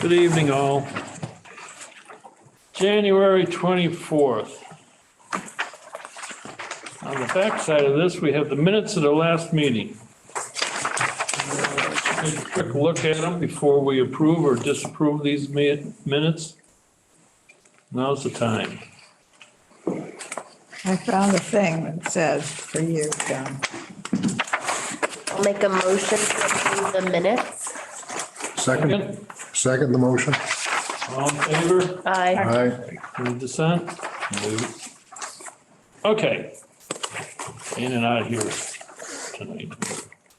Good evening, all. January 24th. On the back side of this, we have the minutes of the last meeting. Take a quick look at them before we approve or disapprove these minutes. Now's the time. I found a thing that says for you, John. I'll make a motion to approve the minutes. Second the motion. All in favor? Aye. Aye. Any dissent? No. Okay. In and out of here tonight.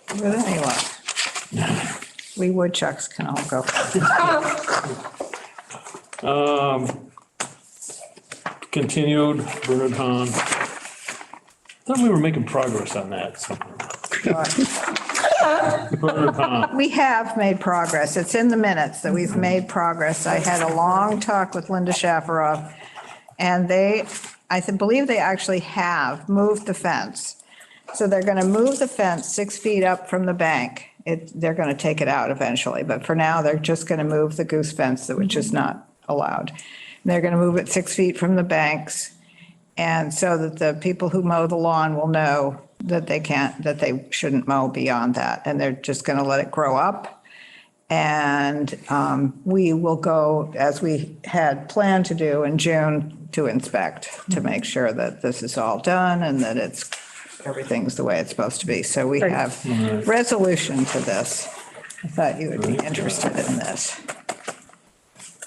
But anyway, we woodchucks can all go. Continued Bernard Hahn. Thought we were making progress on that somewhere. Bernard Hahn. We have made progress. It's in the minutes that we've made progress. I had a long talk with Linda Shafarov, and believe they actually have moved the fence. So they're going to move the fence 6 feet up from the bank. They're going to take it out eventually, but for now, they're just going to move the goose fence, which is not allowed. And they're going to move it 6 feet from the banks, and so that the people who mow the lawn will know that they shouldn't mow beyond that, and they're just going to let it grow up. And we will go, as we had planned to do in June, to inspect, to make sure that this is all done and that everything's the way it's supposed to be. So we have resolution to this. I thought you would be interested in this.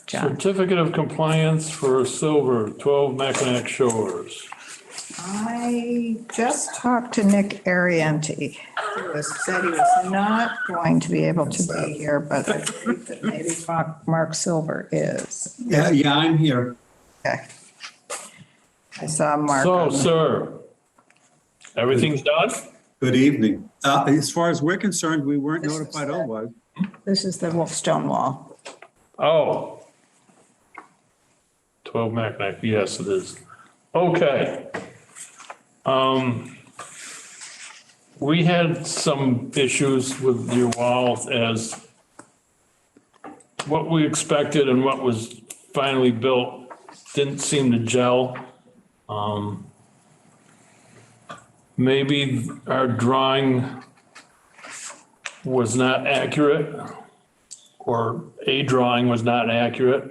John, Certificate of compliance for Silver, 12 Mackinac Shores. I just talked to Nick Arienti, who said he was not going to be able to be here, but I believe that maybe Mark Silver is. Yeah, I'm here. Okay. I saw Mark. So, sir, everything's done? Good evening. As far as we're concerned, we weren't notified otherwise. This is the stone wall. Oh. 12 Mackinac, yes, it is. Okay. We had some issues with your walls as what we expected and what was finally built didn't seem to gel. Maybe our drawing was not accurate, or a drawing was not accurate.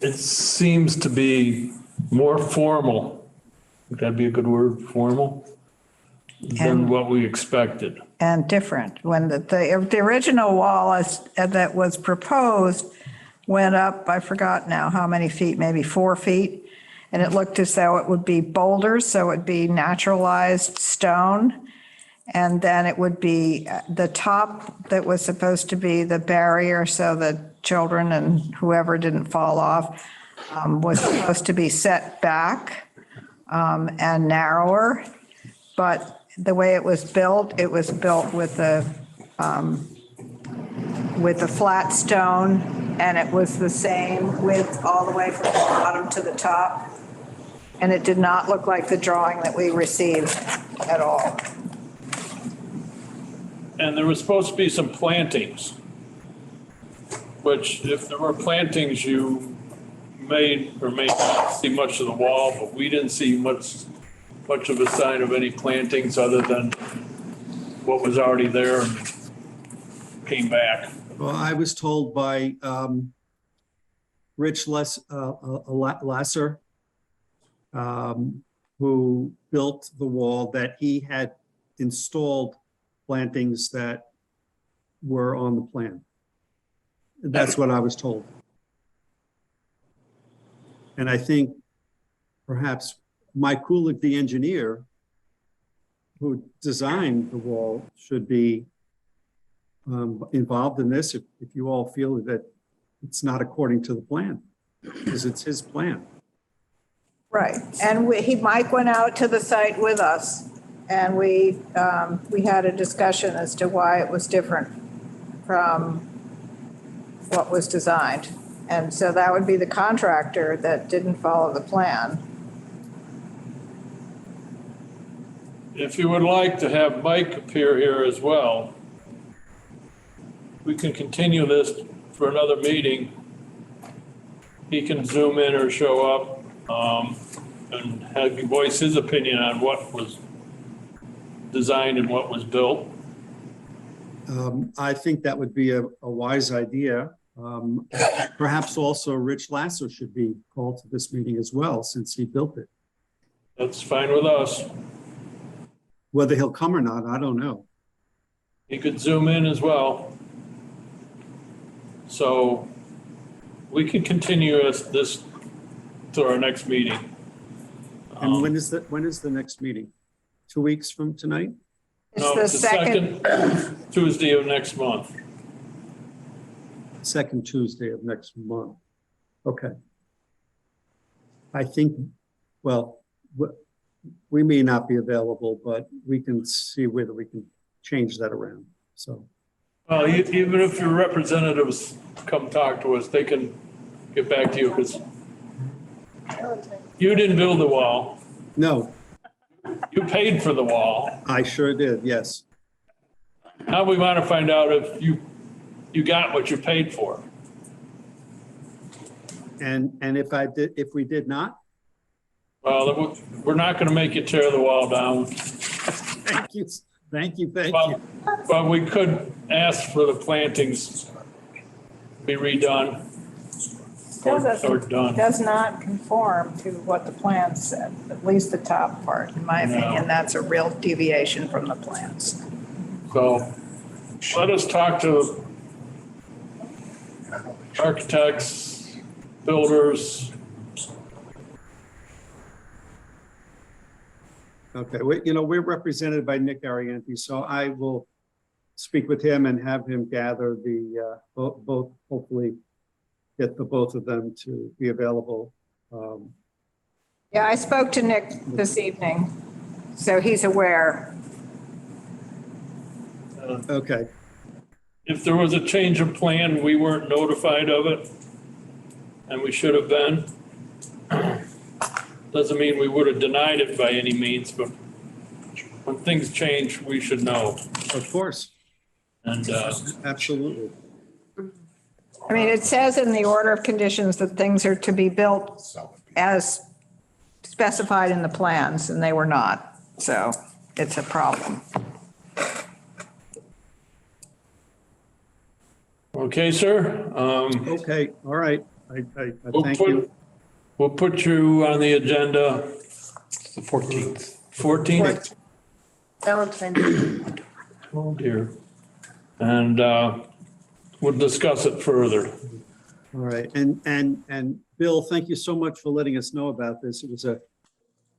It seems to be more formal, would that be a good word, formal, than what we expected. And different. When the original wall that was proposed went up, I forgot now how many feet, maybe 4 feet. And it looked as though it would be boulders, so it would be naturalized stone. And then it would be the top that was supposed to be the barrier so that children and whoever didn't fall off was supposed to be set back and narrower. But the way it was built with the flat stone, and it was the same width all the way from the bottom to the top. And it did not look like the drawing that we received at all. And there was supposed to be some plantings, which if there were plantings, you may or may not see much of the wall, but we didn't see much of a sign of any plantings other than what was already there and came back. Well, I was told by Rich Lasser, who built the wall, that he had installed plantings that were on the plan. That's what I was told. And I think perhaps Mike Kulik, the engineer who designed the wall, should be involved in this if you all feel that it's not according to the plan, because it's his plan. Right, and Mike went out to the site with us, and we had a discussion as to why it was different from what was designed. And so that would be the contractor that didn't follow the plan. If you would like to have Mike appear here as well. we can continue this for another meeting. He can zoom in or show up, and have you voice his opinion on what was designed and what was built. I think that would be a wise idea. Perhaps also Rich Lasser should be called to this meeting as well, since he built it. That's fine with us. Whether he'll come or not, I don't know. He could zoom in as well. So we can continue this to our next meeting. And when is the next meeting? 2 weeks from tonight? No, It's the second, Tuesday of next month. Second Tuesday of next month. Okay. I think, well, we may not be available, but we can see whether we can change that around. So, Well, even if your representatives come talk to us, they can get back to you because you didn't build the wall. no, You paid for the wall. I sure did, yes. Now we want to find out if you got what you paid for. And if we did not, Well, we're not going to make you tear the wall down. thank you. But we could ask for the plantings be redone or done. does not conform to what the plans said, at least the top part. In my No. opinion, that's a real deviation from the plans. So let us talk to architects, builders. Okay, we're represented by Nick Arianti, so I will speak with him and have him gather the, both, hopefully get the both of them to be available. Yeah, I spoke to Nick this evening, so he's aware. Okay, If there was a change of plan, we weren't notified of it, and we should have been. Doesn't mean we would have denied it by any means, but when things change, we should know. of course, And absolutely. I mean, it says in the order of conditions that things are to be built as specified in the plans, and they were not. So it's a problem. okay, sir. Okay, all right, I We'll thank put- you. We'll put you on the agenda. The 14th. 14th? Valentine's. Oh, dear. And we'll discuss it further. All right, and Bill, thank you so much for letting us know about this. It was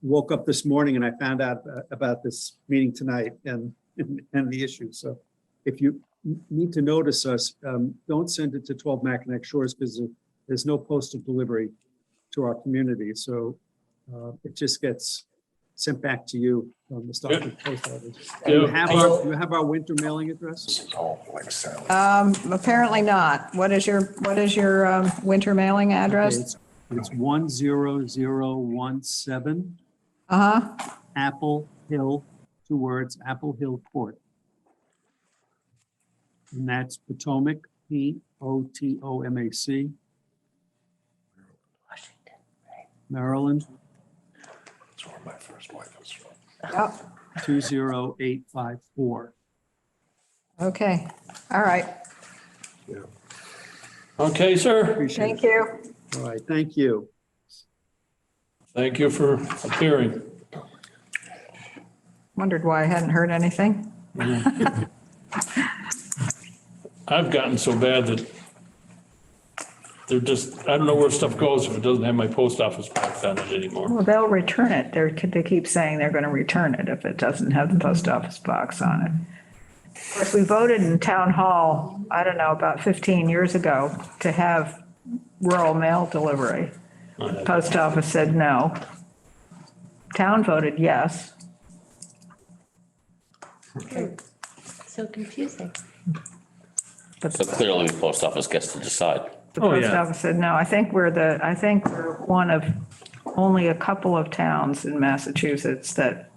woke up this morning and I found out about this meeting tonight and the issue. So if you need to notice us, don't send it to 12 Mackinac Shores because there's no postal delivery to our community. So it just gets sent back to you from the Stockbridge Post Office. Do you have our winter mailing address? This is all like salad. Apparently not. What is your winter mailing address? It's 10017 Uh-huh. Apple Hill, 2 words, Apple Hill Court. And that's Potomac, Potomac, Maryland, That's where my first wife was from. Yep. 20854. Okay. All right. Okay, sir? Appreciate Thank it. you. All right, thank you. Thank you for appearing. Wondered why I hadn't heard anything. I've gotten so bad that they're just, I don't know where stuff goes if it doesn't have my post office box on it anymore. Well, they'll return it. They keep saying they're going to return it if it doesn't have the post office box on it. Of course, we voted in town hall, I don't know, about 15 years ago to have rural mail delivery. Post office said no. Town voted yes. So confusing. But So clearly the post office gets to decide. the Oh, post yeah. office said no. I think we're one of only a couple of towns in Massachusetts that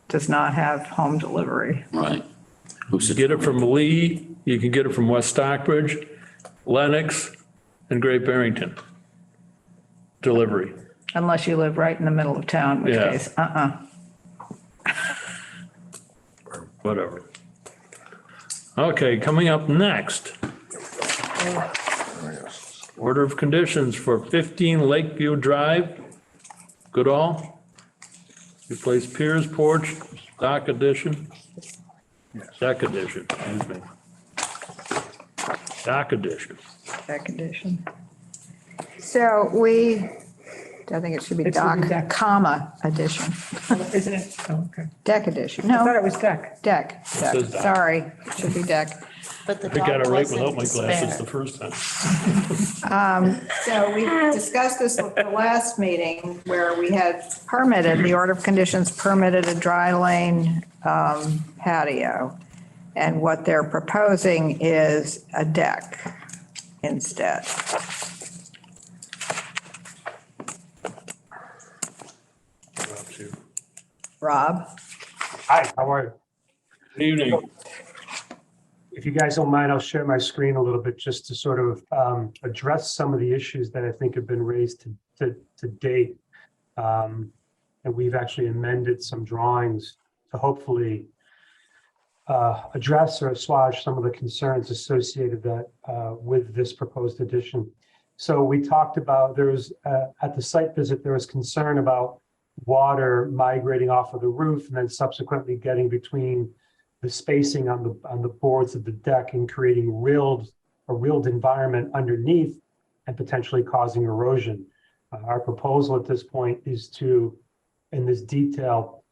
does not have home delivery. Right. Get it from Lee, you can get it from West Stockbridge, Lenox, and Great Barrington. Delivery. Unless you live right in the middle of town, in which Yeah. case, Whatever. Okay, coming up next. Order of conditions for 15 Lakeview Drive. Goodall. Replace piers, porch, dock addition. Deck addition, excuse me. Dock addition. Deck addition. So I think it should be It should dock, be deck. comma, addition. Isn't it? Oh, okay. Deck addition. I thought No, it was deck. deck, says dock. sorry, should be deck. But the I got it dog right without wasn't my glasses spared. the first time. So we discussed this at the last meeting where we had permitted, the order of conditions permitted a dry lane patio. And what they're proposing is a deck instead. Rob? Hi, how are you? Good evening. If you guys don't mind, I'll share my screen a little bit just to sort of address some of the issues that I think have been raised to date. And we've actually amended some drawings to hopefully address or assuage some of the concerns associated with this proposed addition. So we talked about, there was, at the site visit, there was concern about water migrating off of the roof and then subsequently getting between the spacing on the boards of the deck and creating a rilled environment underneath and potentially causing erosion. Our proposal at this point is to, in this detail,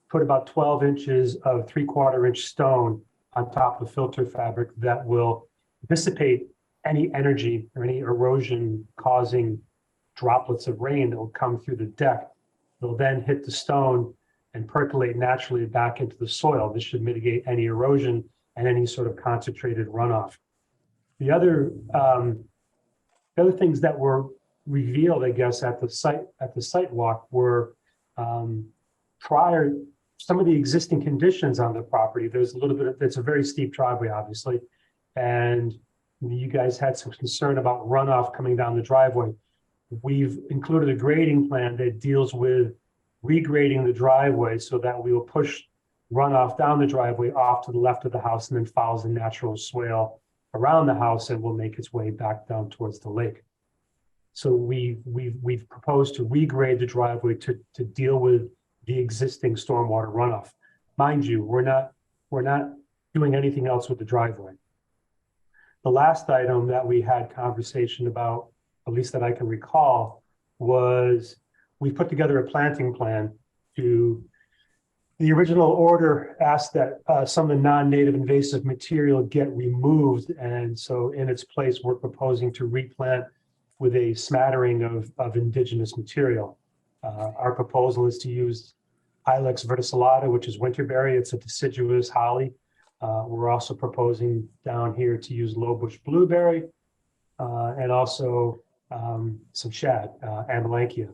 put about 12 inches of 3/4 inch stone on top of filter fabric that will dissipate any energy or any erosion causing droplets of rain that will come through the deck. They'll then hit the stone and percolate naturally back into the soil. This should mitigate any erosion and any sort of concentrated runoff. The other things that were revealed, I guess, at the site walk were some of the existing conditions on the property. There's a little bit of, it's a very steep driveway, obviously, and you guys had some concern about runoff coming down the driveway. We've included a grading plan that deals with regrading the driveway so that we will push runoff down the driveway off to the left of the house and then follows the natural swale around the house and will make its way back down towards the lake. So we've proposed to regrade the driveway to deal with the existing stormwater runoff. Mind you, we're not doing anything else with the driveway. The last item that we had conversation about, at least that I can recall, was we put together a planting plan the original order asked that some of the non-native invasive material get removed. And so in its place, we're proposing to replant with a smattering of indigenous material. Our proposal is to use Ilex verticillata, which is winterberry. It's a deciduous holly. We're also proposing down here to use lowbush blueberry and also some shad, Amelanchier.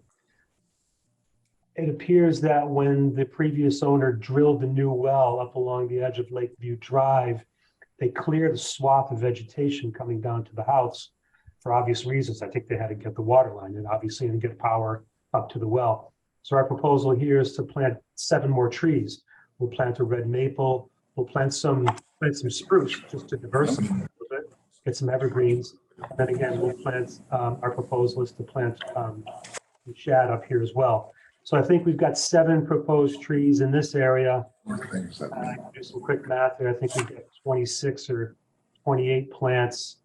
It appears that when the previous owner drilled the new well up along the edge of Lakeview Drive, they cleared a swath of vegetation coming down to the house for obvious reasons. I think they had to get the water line and obviously and get power up to the well. So our proposal here is to plant 7 more trees. We'll plant a red maple. We'll plant some spruce just to diversify a little bit, get some evergreens. And then again, we'll plant, our proposal is to plant shad up here as well. So I think we've got 7 proposed trees in this area. Do some quick math here. I think we've got 26 or 28 plants.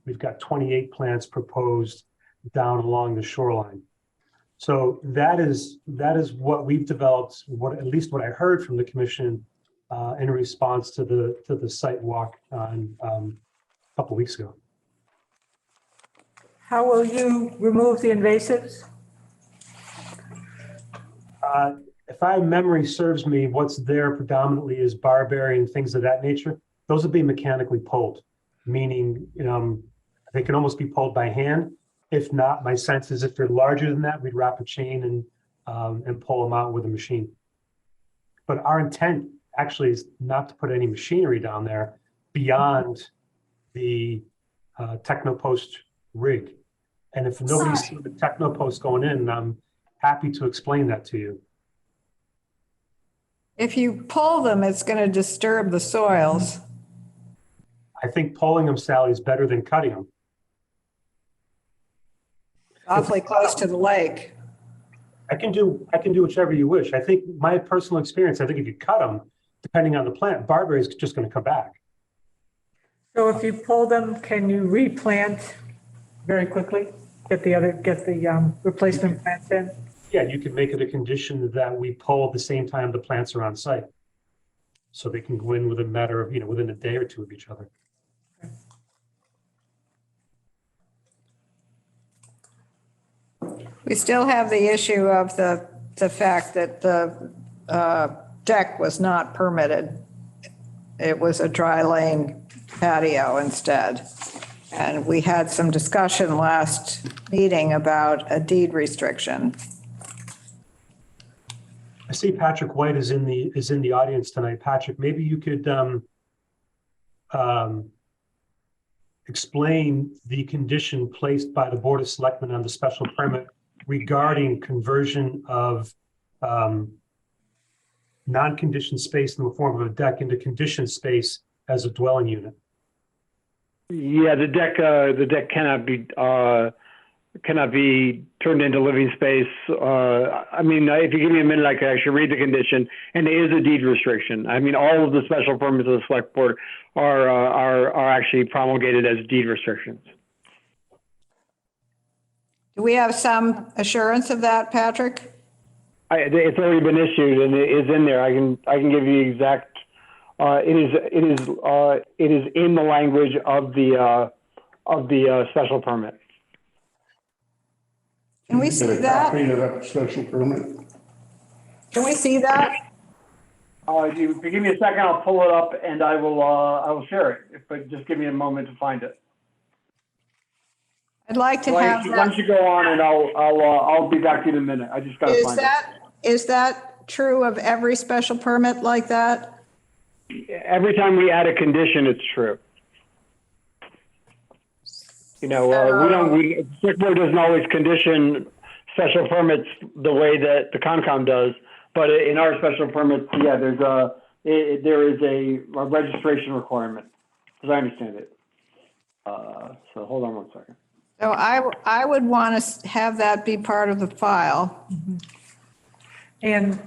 We've got 28 plants proposed down along the shoreline. So that is what we've developed, at least what I heard from the commission in response to the site walk on a couple of weeks ago. How will you remove the invasives? If my memory serves me, what's there predominantly is barberry and things of that nature. Those would be mechanically pulled, meaning they can almost be pulled by hand. If not, my sense is if they're larger than that, we'd wrap a chain and pull them out with a machine. But our intent actually is not to put any machinery down there beyond the Technopost rig. And if nobody's seen the Technopost going in, I'm happy to explain that to you. If you pull them, it's going to disturb the soils. I think pulling them, Sally, is better than cutting them. Awfully close to the lake. I can do whichever you wish. I think my personal experience, I think if you cut them, depending on the plant, barberry is just going to come back. So if you pull them, can you replant very quickly? Get the replacement plants in? Yeah, you could make it a condition that we pull at the same time the plants are on site. So they can go in within a matter of, within a day or two of each other. We still have the issue of the fact that the deck was not permitted. It was a dry lane patio instead. And we had some discussion last meeting about a deed restriction. I see Patrick White is in the audience tonight. Patrick, maybe you could explain the condition placed by the Board of Selectmen on the special permit regarding conversion of non-conditioned space in the form of a deck into conditioned space as a dwelling unit. Yeah, the deck cannot be turned into living space. I mean, if you give me a minute, I could actually read the condition, and it is a deed restriction. I mean, all of the special permits of the select board are actually promulgated as deed restrictions. Do we have some assurance of that, Patrick? It's already been issued and it is in there. I can give you exact. It is in the language of the special permit. Can we see that? Copy of that special permit. Can we see that? If you give me a second, I'll pull it up and I will share it. But just give me a moment to find it. I'd like to Why have don't that. you go on and I'll be back to you in a minute. I just got to find Is that true of every special permit like that? it. Every time we add a condition, it's true. We select board doesn't always condition special permits the way that the Concom does, but in our special permits, yeah, there is a registration requirement, as I understand it. So hold on one second. So I would want to have that be part of the file. And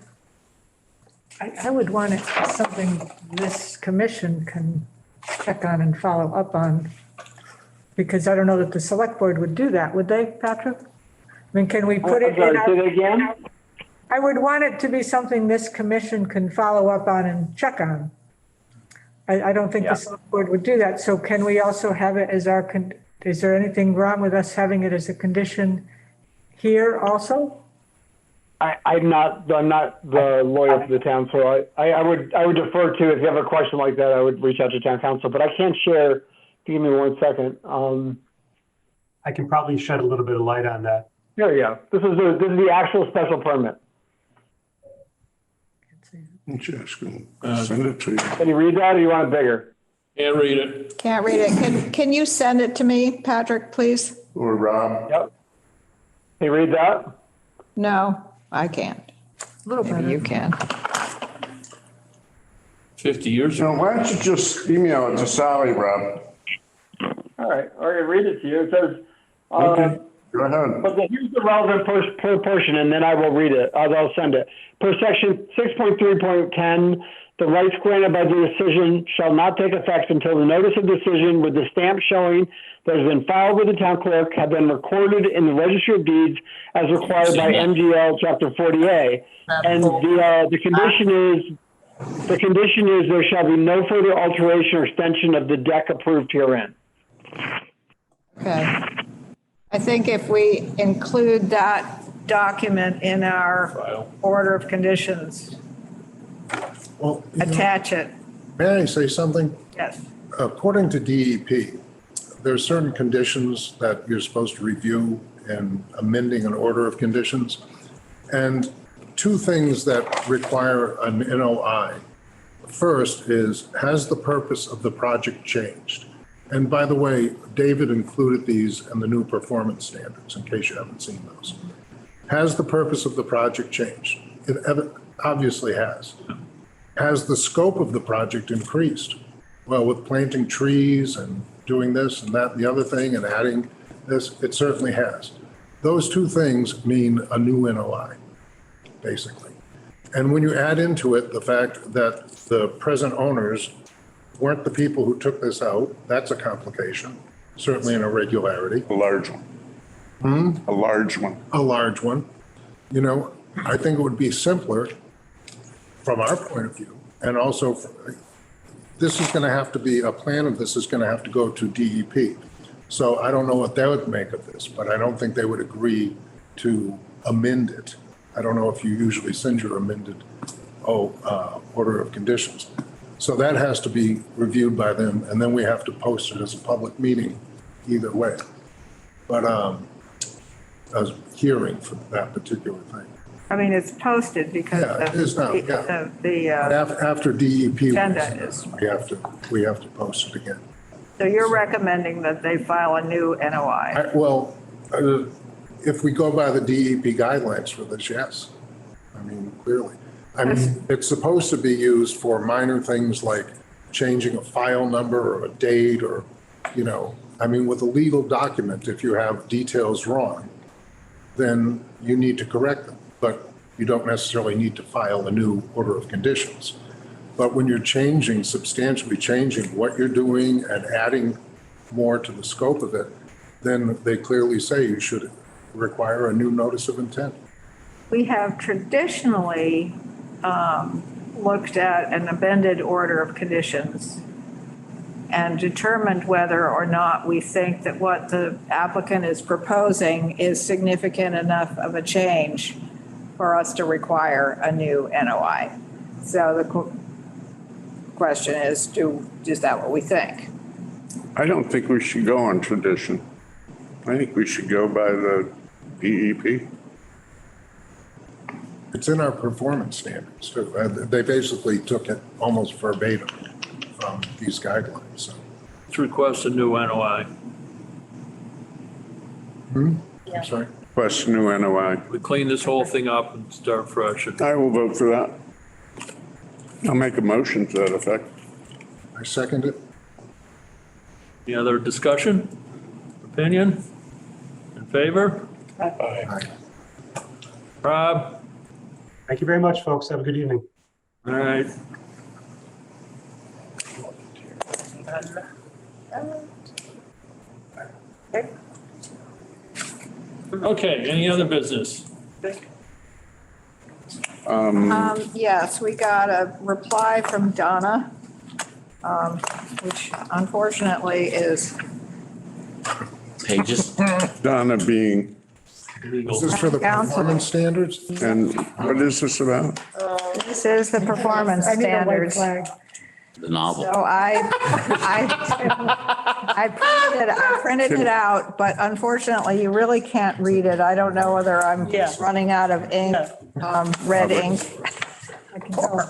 I would want it something this commission can check on and follow up on, because I don't know that the select board would do that, would they, Patrick? I mean, can we put it in Say that again? I would want it to be something this commission can follow up on and check on. I don't think the select board would do that. So can we also have it as is there anything wrong with us having it as a condition here also? I'm not the lawyer for the town, so I would defer to, if you have a question like that, I would reach out to town council, but I can't share. Give me 1 second. I can probably shed a little bit of light on that. There you go. This is the actual special permit. Just send it to you. Can you read that, or you want it bigger? Can't read it. Can't read it. Can you send it to me, Patrick, please? Or Rob. Yep. Can you read that? No, I can't. A little Maybe better. you can. 50 years So ago. why don't you just email it to Sally, Rob? All right. I'll read it to you. It says, Okay, go ahead. but here's the relevant portion, and then I will read it. I'll send it. Per section 6.3.10, the rights granted by the decision shall not take effect until the notice of decision with the stamp showing that has been filed with the town clerk have been recorded in the registry of deeds as required by MGL Chapter 40A. And the condition is there shall be no further alteration or extension of the deck approved herein. Okay. I think if we include that document in our File. order of conditions, Well, attach it. may I say something? Yes. According to DEP, there are certain conditions that you're supposed to review in amending an order of conditions. And two things that require an NOI. first is, has the purpose of the project changed? And by the way, David included these in the new performance standards, in case you haven't seen those. Has the purpose of the project changed? It obviously has. Has the scope of the project increased? Well, with planting trees and doing this and that and the other thing and adding this, it certainly has. Those two things mean a new NOI, basically. And when you add into it the fact that the present owners weren't the people who took this out, that's a complication, certainly an irregularity. A large one. A large one. A large one. You know, I think it would be simpler from our point of view. And also, this is going to have to be, a plan of this is going to have to go to DEP. So I don't know what they would make of this, but I don't think they would agree to amend it. I don't know if you usually send your amended, order of conditions. So that has to be reviewed by them, and then we have to post it as a public meeting either way. But a hearing for that particular thing. I mean, it's posted because Yeah, it is now, yeah. the, After DEP, agenda is. we have to post it again. So you're recommending that they file a new NOI? Well, if we go by the DEP guidelines for this, yes. I mean, clearly. I mean, it's supposed to be used for minor things like changing a file number or a date or, you know, I mean, with a legal document, if you have details wrong, then you need to correct them. But you don't necessarily need to file a new order of conditions. But when you're changing, substantially changing what you're doing and adding more to the scope of it, then they clearly say you should require a new notice of intent. We have traditionally looked at an amended order of conditions and determined whether or not we think that what the applicant is proposing is significant enough of a change for us to require a new NOI. So the question is, is that what we think? I don't think we should go on tradition. I think we should go by the DEP. It's in our performance standards too. They basically took it almost verbatim from these guidelines, so. Let's request a new NOI. I'm sorry? Request a new NOI. We clean this whole thing up and start fresh. I will vote for that. I'll make a motion to that effect. I second it. Any other discussion? Opinion? In favor? Aye. Rob? Thank you very much, folks. Have a good evening. All right. Okay, any other business? Yes, we got a reply from Donna, which unfortunately is Pages? Donna being, Is this for the Council. performance standards? and what is this about? This is the performance I need a white standards. flag. The novel. So I printed it out, but unfortunately you really can't read it. I don't know whether I'm Yeah. running out of ink, red ink, I can tell.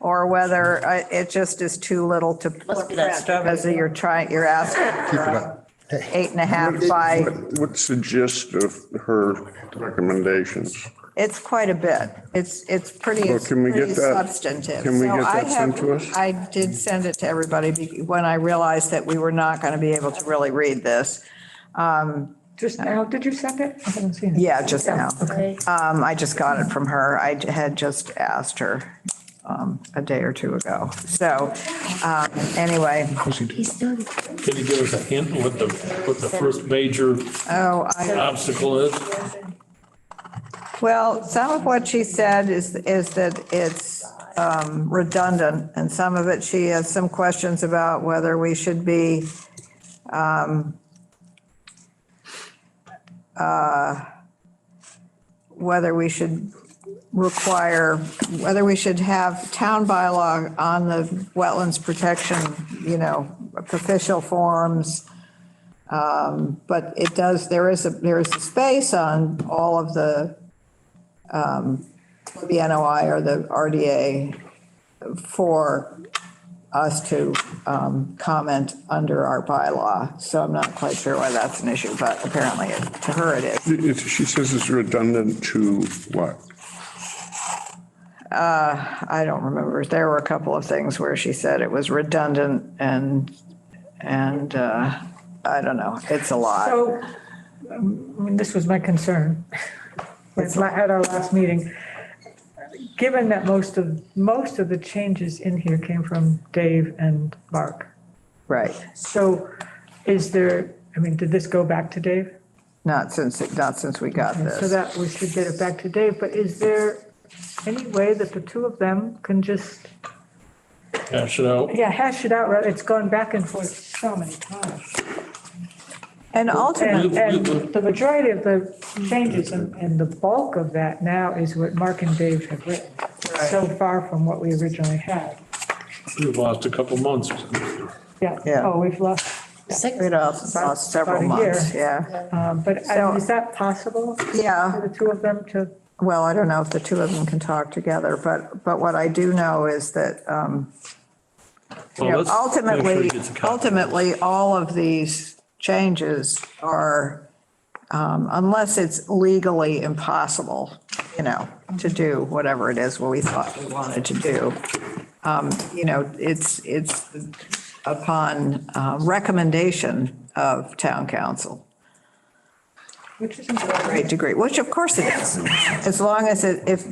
or whether it just is too little to Must be that print strawberry. because you're asking Keep it for up. a 8.5 by. What's the gist of her recommendations? It's quite a bit. It's pretty, Well, it's can we get pretty that- substantive. can we So get I that sent have- to us? I did send it to everybody when I realized that we were not going to be able to really read this. Just now, did you send it? I haven't seen it. Yeah, just now. Okay. I just got it from her. I had just asked her a day or two ago. So anyway, He's still. Can you give us a hint what the first major obstacle is? well, some of what she said is that it's redundant, and some of it, she has some questions about whether we should be whether we should require, whether we should have town bylaw on the wetlands protection, official forms. But it does, there is a space on all of the NOI or the RDA for us to comment under our bylaw. So I'm not quite sure why that's an issue, but apparently to her it is. She says it's redundant to what? I don't remember. There were a couple of things where she said it was redundant and I don't know. It's a lot. So, I mean, this was my concern at our last meeting. Given that most of the changes in here came from Dave and Mark. Right. So is there, I mean, did this go back to Dave? Not since we got So this. that we should get it back to Dave, but is there any way that the two of them can just, Hash it out. hash it out, right? It's gone back and forth so many times. And ultimately, And the majority of the changes and the bulk of that now is what Mark and Dave have written. So far from what we originally had. We've lost a couple months. Yeah. Yeah. Oh, we've lost. we lost several about a year. months, yeah. But is that possible? Yeah. For the two of them to, Well, I don't know if the two of them can talk together, but what I do know is that, you know, Well, let's make sure ultimately, he gets a copy. ultimately, all of these changes are, unless it's legally impossible, you know, to do whatever it is what we thought we wanted to do, you know, it's upon recommendation of town council. which isn't To a great degree, which of course it is, as long as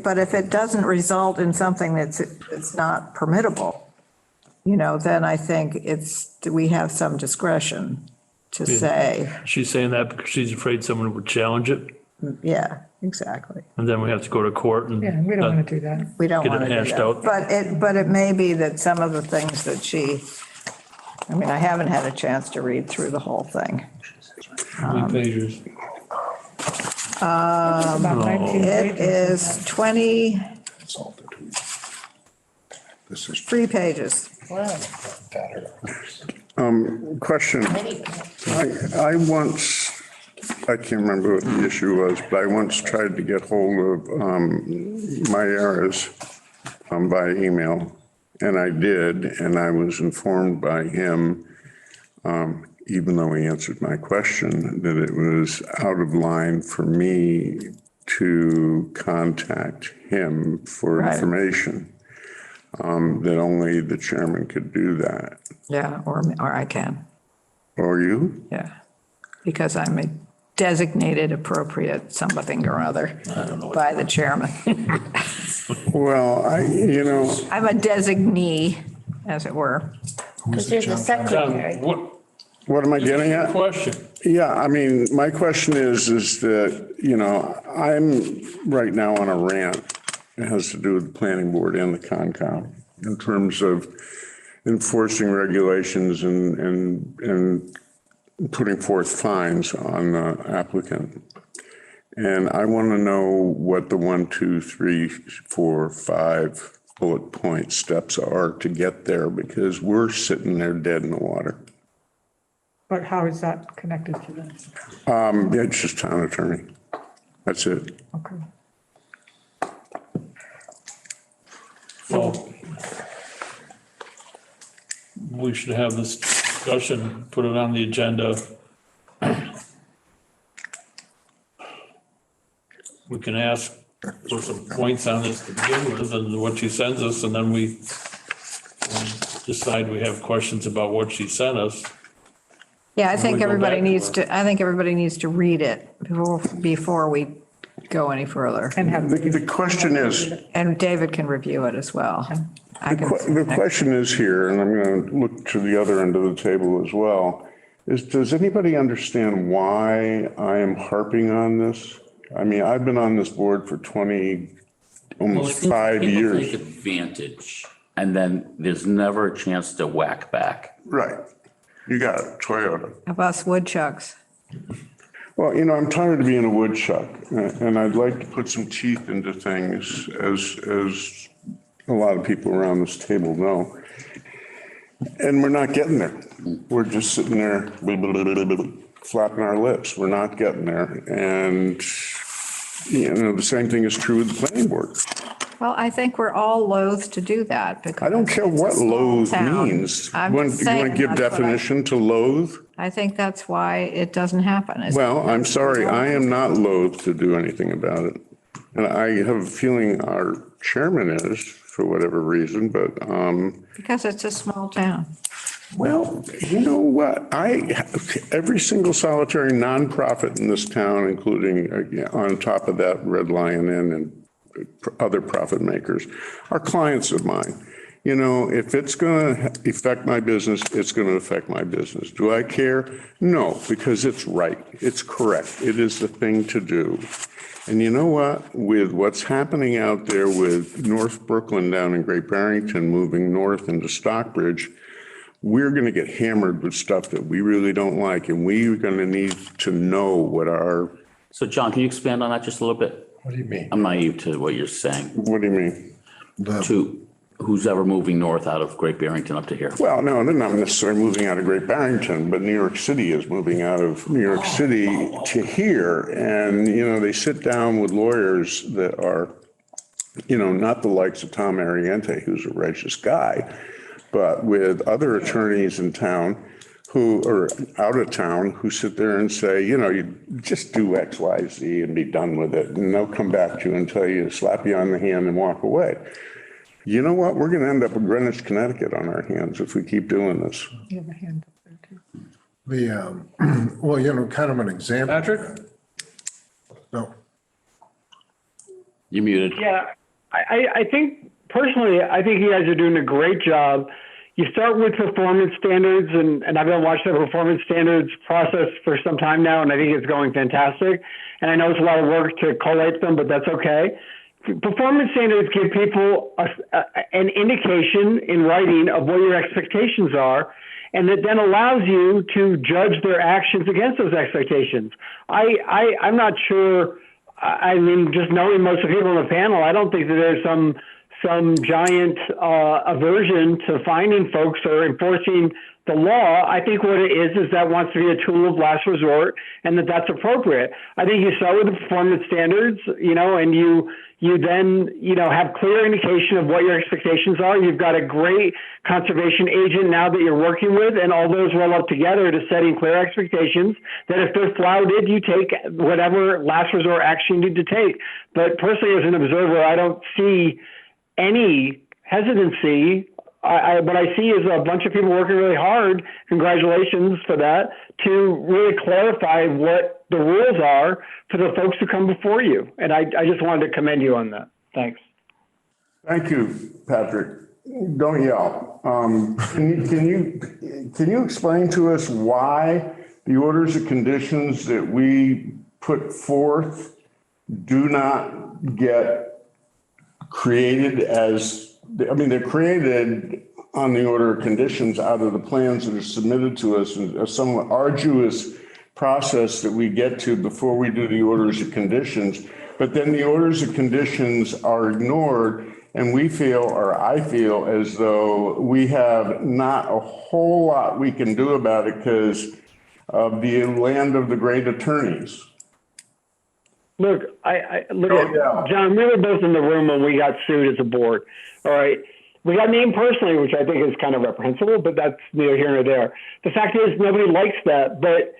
but if it doesn't result in something that's not permittable, you know, then I think we have some discretion to say, She's saying that because she's afraid someone would challenge it, yeah, exactly. and then we have to go to court and. Yeah, we don't want to do that. We don't Get it want to do hashed that. out. But it may be that some of the things that I mean, I haven't had a chance to read through the whole thing. How many pages? About 19 It pages. is 23 This is pages. Question. I once, I can't remember what the issue was, but I once tried to get hold of Myers by email, and I did, and I was informed by him, even though he answered my question, that it was out of line for me to contact him for Right. information, that only the chairman could do that. Yeah, or I can, Or you? yeah. Because I'm a designated appropriate something or other by the chairman. Well, I'm a designee, as it were. Because you're the John, secretary. what am I getting at? Question. Yeah, I mean, my question is that, you know, I'm right now on a rant. It has to do with the planning board and the Concom in terms of enforcing regulations and putting forth fines on the applicant. And I want to know what the 1, 2, 3, 4, 5 bullet point steps are to get there, because we're sitting there dead in the water. But how is that connected to this? Yeah, it's just town attorney. That's it. Okay. Well, we should have this discussion, put it on the agenda. We can ask for some points on this to begin with and what she sends us, and then we decide we have questions about what she sent us. Yeah, I we think go everybody back to needs her. I think everybody needs to read it before we go any further. And have. The question is, And David can review it as well. the question is here, and I'm going to look to the other end of the table as well, is does anybody understand why I am harping on this? I mean, I've been on this board for almost 5 People years. take advantage, and then there's never a chance to whack back. Right. You got it, Toyota. Of us woodchucks. Well, you know, I'm tired of being a woodchuck, and I'd like to put some teeth into things, as a lot of people around this table know. And we're not getting there. We're just sitting there flapping our lips. We're not getting there. And, you know, the same thing is true with the planning board. Well, I think we're all loath to do that because. I don't care it's a what small loathe town. means. I'm You want just to saying give that's what definition to loathe? I think that's why it doesn't happen. is Well, I'm because sorry, we're all- I am not loath to do anything about it. And I have a feeling our chairman is, for whatever reason, but, Because it's a small town. well, you know what? Every single solitary nonprofit in this town, including on top of that Red Lion Inn and other profit makers, are clients of mine. You know, if it's going to affect my business, it's going to affect my business. Do I care? No, because it's right. It's correct. It is the thing to do. And you know what? With what's happening out there with North Brooklyn down in Great Barrington moving north into Stockbridge, we're going to get hammered with stuff that we really don't like. And we're going to need to know what our. So John, can you expand on that just a little bit? What do you mean? I'm naive to what you're saying. What do you mean? To who's ever moving north out of Great Barrington up to here? Well, no, they're not necessarily moving out of Great Barrington, but New York City is moving out of New York City to here. And, you know, they sit down with lawyers that are, you know, not the likes of Tom Ariente, who's a righteous guy, but with other attorneys in town who are out of town, who sit there and say, you know, you just do X, Y, Z and be done with it. And they'll come back to you and tell you, slap you on the hand and walk away. You know what? We're going to end up with Greenwich, Connecticut on our hands if we keep doing this. You have a hand up there too. Well, you know, kind of an example. Patrick? No, You muted. Yeah, I think personally, I think you guys are doing a great job. You start with performance standards, and I've been watching the performance standards process for some time now, and I think it's going fantastic. And I know it's a lot of work to collate them, but that's okay. Performance standards give people an indication in writing of what your expectations are, and that then allows you to judge their actions against those expectations. I'm not sure. I mean, just knowing most of the people on the panel, I don't think that there's some giant aversion to finding folks or enforcing the law. I think what it is that wants to be a tool of last resort, and that's appropriate. I think you start with the performance standards, you know, and you then, you know, have clear indication of what your expectations are. You've got a great conservation agent now that you're working with, and all those roll up together to setting clear expectations that if they're flouted, you take whatever last resort action you need to take. But personally, as an observer, I don't see any hesitancy. What I see is a bunch of people working really hard, congratulations for that, to really clarify what the rules are for the folks who come before you. And I just wanted to commend you on that. Thanks. Thank you, Patrick. Don't yell. Can you explain to us why the orders of conditions that we put forth do not get created as, I mean, they're created on the order of conditions out of the plans that are submitted to us, and a somewhat arduous process that we get to before we do the orders of conditions. But then the orders of conditions are ignored, and we feel, or I feel, as though we have not a whole lot we can do about it because of the land of the great attorneys. Look, John, we were both in the room when we got sued as a board. All right. We got named personally, which I think is kind of reprehensible, but that's neither here nor there. The fact is nobody likes that, but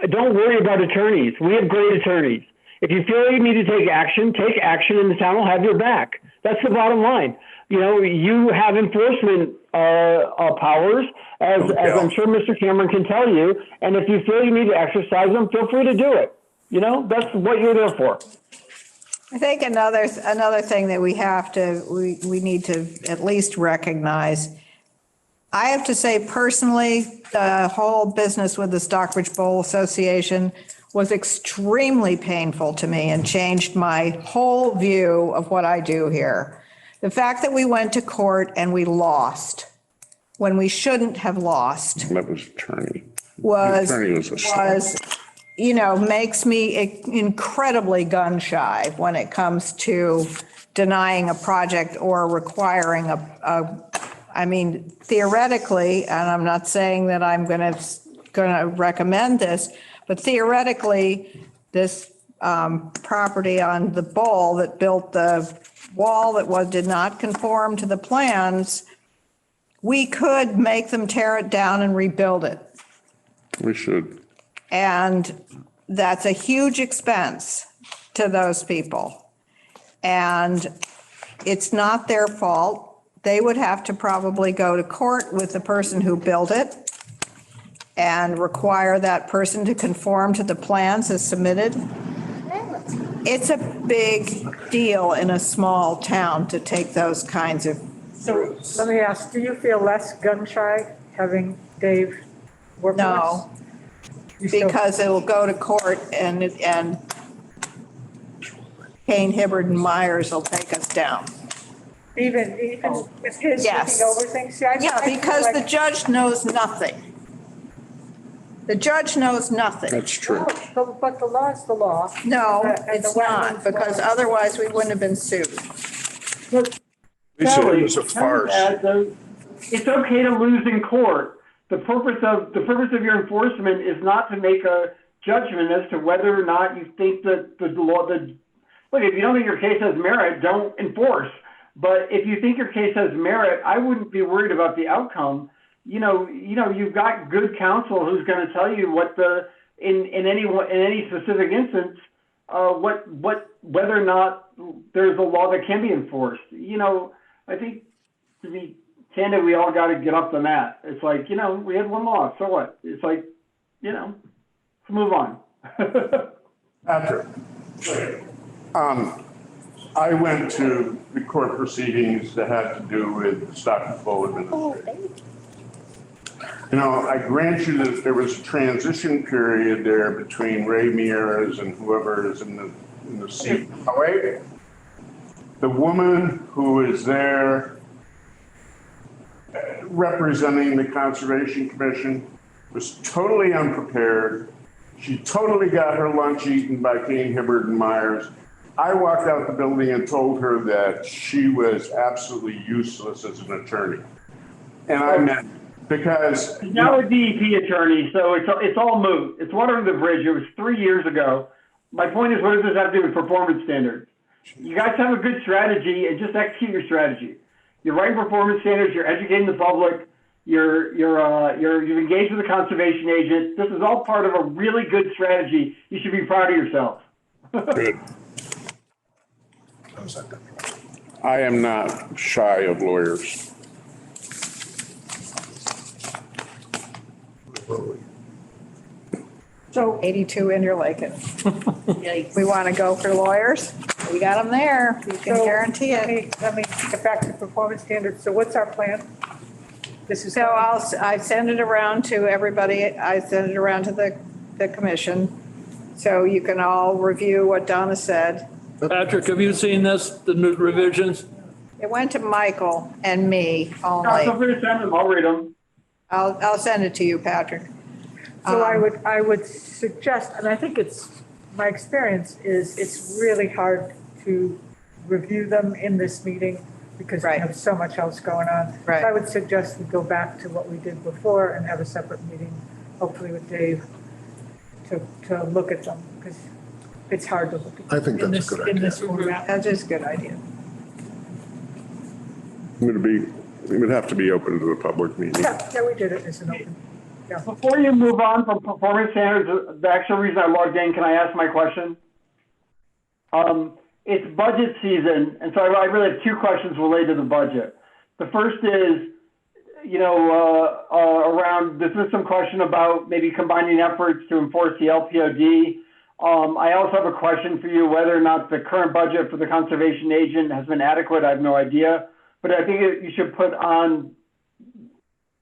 don't worry about attorneys. We have great attorneys. If you feel you need to take action, and the town will have your back. That's the bottom line. You know, you have enforcement powers, as I'm sure Mr. Cameron can tell you, and if you feel you need to exercise them, feel free to do it. You know, that's what you're there for. I think another thing that we need to at least recognize, I have to say personally, the whole business with the Stockbridge Bowl Association was extremely painful to me and changed my whole view of what I do here. The fact that we went to court and we lost when we shouldn't have lost. That was attorney. Was you know, makes me incredibly gun shy when it comes to denying a project or requiring I mean, theoretically, and I'm not saying that I'm going to recommend this, but theoretically, this property on the Bowl that built the wall that did not conform to the plans, we could make them tear it down and rebuild it. We should. And that's a huge expense to those people. And it's not their fault. They would have to probably go to court with the person who built it and require that person to conform to the plans as submitted. It's a big deal in a small town to take those kinds of routes. Let me ask, do you feel less gun shy having Dave work with us? No, You still- because it'll go to court and Kane, Hibbard, and Myers will take us down. Even with his Yes. looking over things? See, I Yeah, feel because the like- judge knows nothing. The judge knows nothing. That's true. But the law is the law. No, And the it's not, wetlands because law- otherwise we wouldn't have been sued. They said it was a farce. It's okay to lose in court. The purpose of your enforcement is not to make a judgment as to whether or not you think that the law, look, if you don't think your case has merit, don't enforce. But if you think your case has merit, I wouldn't be worried about the outcome. You've got good counsel who's going to tell you what in any specific instance, whether or not there's a law that can be enforced. I think, to be candid, we all got to get up the mat. It's like, we had one law, so what? It's like, let's move on. Patrick, I went to the court proceedings that had to do with the Stockbridge administration. I grant you that there was a transition period there between Ray Mears and whoever is in the seat. However, the woman who is there representing the Conservation Commission was totally unprepared. She totally got her lunch eaten by Kane, Hibbard, and Myers. I walked out the building and told her that she was absolutely useless as an attorney. And I meant because now a DEP attorney, so it's all moot. It's water under the bridge. It was 3 years ago. My point is, what does this have to do with performance standards? You guys have a good strategy and just execute your strategy. You're writing performance standards. You're educating the public. You've engaged with the conservation agent. This is all part of a really good strategy. You should be proud of yourself. good. I am not shy of lawyers. So 82 Interlaken. Yikes. We want to go for lawyers? We got them there. You can So, guarantee it. Let me get back to performance standards. So what's our plan? This is. So I send it around to everybody. I send it around to the commission. So you can all review what Donna said. Patrick, have you seen this, the new revisions? It went to Michael and me Feel only. free to send them. I'll read them. I'll send it to you, Patrick. So I would suggest, and I think my experience is it's really hard to review them in this meeting because we Right. have so much else going on. Right. So I would suggest we go back to what we did before and have a separate meeting, hopefully with Dave, to look at them, because it's hard to look at. I think in that's a this- good In idea. this format. That's just a good idea. It would have to be open to the public meeting. Yeah, we did it as an open, yeah. Before you move on from performance standards, the actual reason I logged in, can I ask my question? It's budget season, and so I really have two questions related to the budget. The first is, around, this is some question about maybe combining efforts to enforce the LPOD. I also have a question for you, whether or not the current budget for the conservation agent has been adequate. I have no idea, but I think you should put on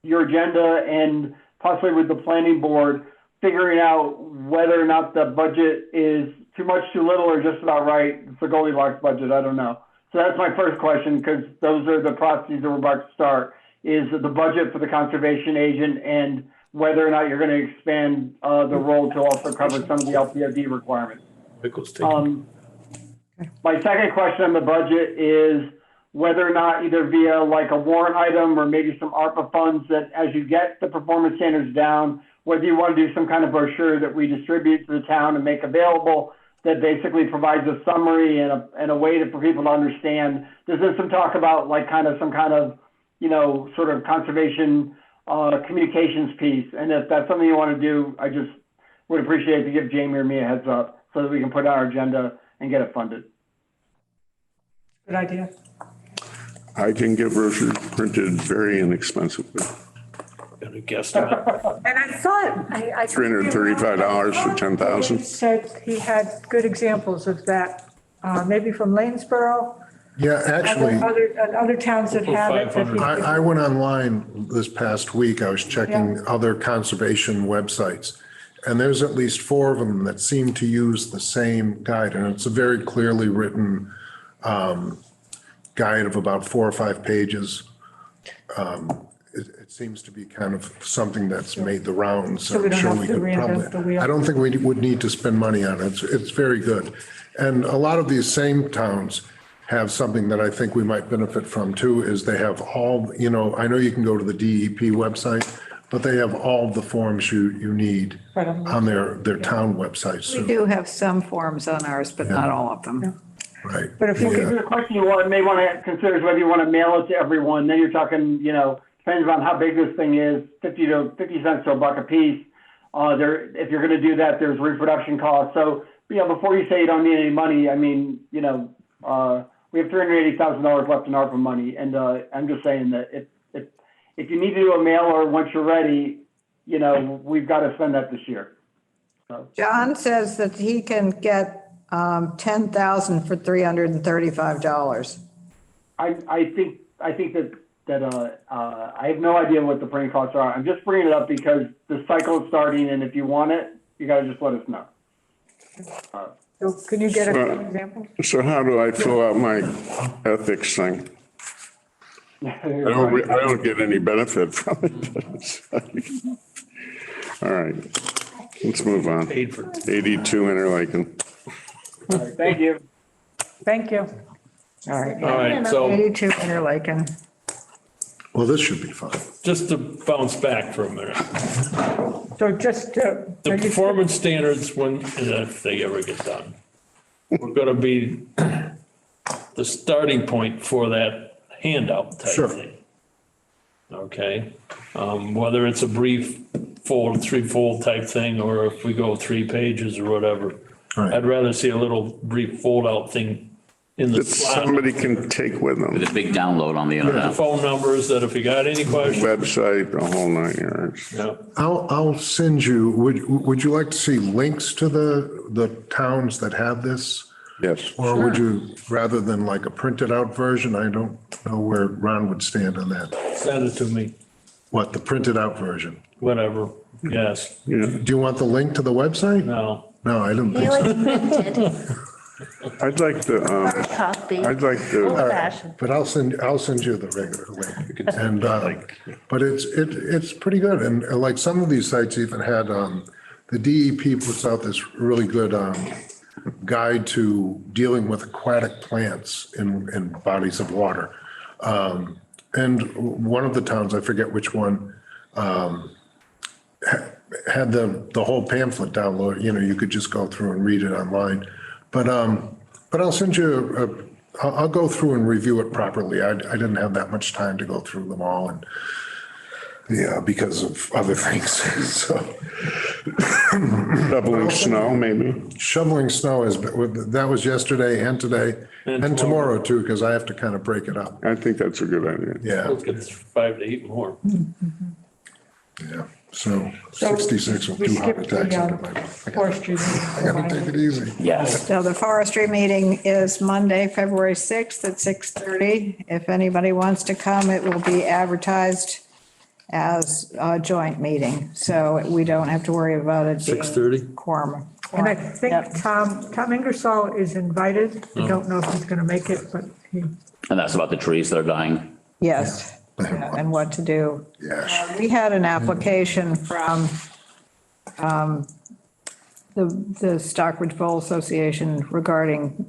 your agenda and possibly with the planning board, figuring out whether or not the budget is too much, too little, or just about right. It's a Goldilocks budget. I don't know. So that's my first question, because those are the processes that we're about to start, is the budget for the conservation agent and whether or not you're going to expand the role to also cover some of the LPOD requirements. My second question on the budget is whether or not either via like a warrant item or maybe some ARPA funds that as you get the performance standards down, whether you want to do some kind of brochure that we distribute to the town and make available that basically provides a summary and a way for people to understand. There's been some talk about like some kind of, sort of conservation communications piece. And if that's something you want to do, I just would appreciate to give Jamie or me a heads up so that we can put it on our agenda and get it funded. Good idea. I can get brochures printed very inexpensively. Gonna guess that. And I thought, I. $335 for 10,000. He said he had good examples of that, maybe from Lanesboro. Yeah, actually, Other towns that have it. that he- I went online this past week. I was checking other conservation websites. And there's at least 4 of them that seem to use the same guide. And it's a very clearly written guide of about 4 or 5 pages. It seems to be kind of something that's made the rounds. So we don't I'm sure have we to could reinvent the wheel. I don't think we would need to spend money on it. It's very good. And a lot of these same towns have something that I think we might benefit from too, is they have all, I know you can go to the DEP website, but they have all the forms you need on their town websites. We do have some forms on ours, but not all of them. Right. But if you Yeah. could, The question you may want to consider is whether you want to mail it to everyone. Then you're talking, depends on how big this thing is, 50 cents to a buck a piece. If you're going to do that, there's reproduction costs. So, before you say you don't need any money, I mean, we have $380,000 left in ARPA money. And I'm just saying that if you need to do a mailer once you're ready, we've got to spend that this year. So. John says that he can get 10,000 for $335. I think that I have no idea what the printing costs are. I'm just bringing it up because the cycle is starting, and if you want it, you got to just let us know. so can you get an example? So how do I fill out my ethics thing? I don't get any benefit from it. All right, let's move on. Paid for. 82 Interlaken. All right, thank you. Thank you. All right. All right, so 82 Interlaken. Well, this should be fun. just to bounce back for a minute. So just, The performance standards, when, if they ever get done, we're gonna be the starting point for that handout type Sure. thing. Okay, whether it's a brief fold, 3-fold type thing, or if we go 3 pages or whatever. Right. I'd rather see a little brief fold out thing in the That slot. somebody can take with them. With a big download on the internet. Phone numbers that if you got any questions, Website, the whole 9 yards. yeah. I'll send you, would you like to see links to the towns that have this? Yes. Or would you, rather than like a printed out version? I don't know where Ron would stand on that. Send it to me, What, the printed out version? whatever, yes, Do you want the link to the website? no. No, I didn't He think so. likes printed, I'd like to, hard copy, I'd like old to, fashioned. But I'll send you the regular link. And, but it's pretty good. And like some of these sites even had, the DEP puts out this really good, guide to dealing with aquatic plants in bodies of water. And one of the towns, I forget which one, had the whole pamphlet downloaded, you could just go through and read it online. But I'll send you I'll go through and review it properly. I didn't have that much time to go through them all and because of other things. So shoveling snow, maybe. shoveling snow that was yesterday and today and tomorrow too, because I have to kind of break it up. I think that's a good idea. Yeah, Let's get 5 to 8 more. yeah. So 66 with we 2 skipped heart attacks. the forestry. I gotta take it easy. Yes. So the forestry meeting is Monday, February 6th at 6:30. If anybody wants to come, it will be advertised as a joint meeting. So we don't have to worry about it being 6:30? quorum. And I think Tom Ingersoll is invited. I don't know if he's going to make it, but he, And that's about the trees that are dying. Yes, and what to do. Yeah. We had an application from the Stockbridge Bowl Association regarding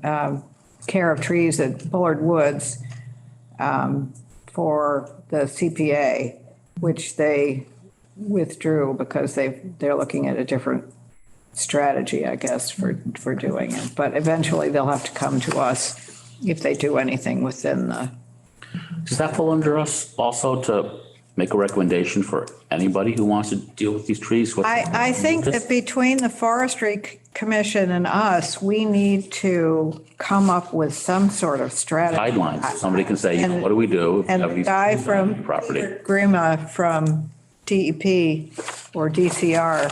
care of trees at Bullard Woods for the CPA, which they withdrew because they're looking at a different strategy, I guess, for doing it. But eventually they'll have to come to us if they do anything within the, Does that fall under us also to make a recommendation for anybody who wants to deal with these trees? I think that between the Forestry Commission and us, we need to come up with some sort of strategy. Guidelines, somebody can say, you know, what do we do? if we And have the these guy trees on from property? Grima from DEP or DCR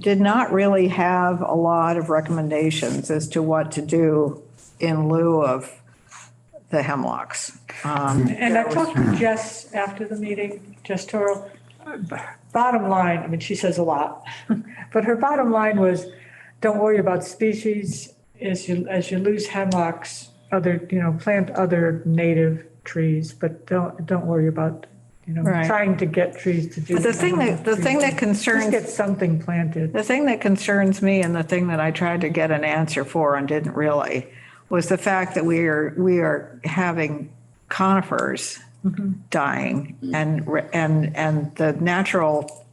did not really have a lot of recommendations as to what to do in lieu of the hemlocks. And I talked to Jess after the meeting, Jess Toro. Bottom line, I mean, she says a lot, but her bottom line was, don't worry about species as you lose hemlocks, plant other native trees, but don't worry about, Right. trying to get trees to do. But the thing that concerns. Just get something planted. The thing that concerns me and the thing that I tried to get an answer for and didn't really was the fact that we are having conifers dying and the natural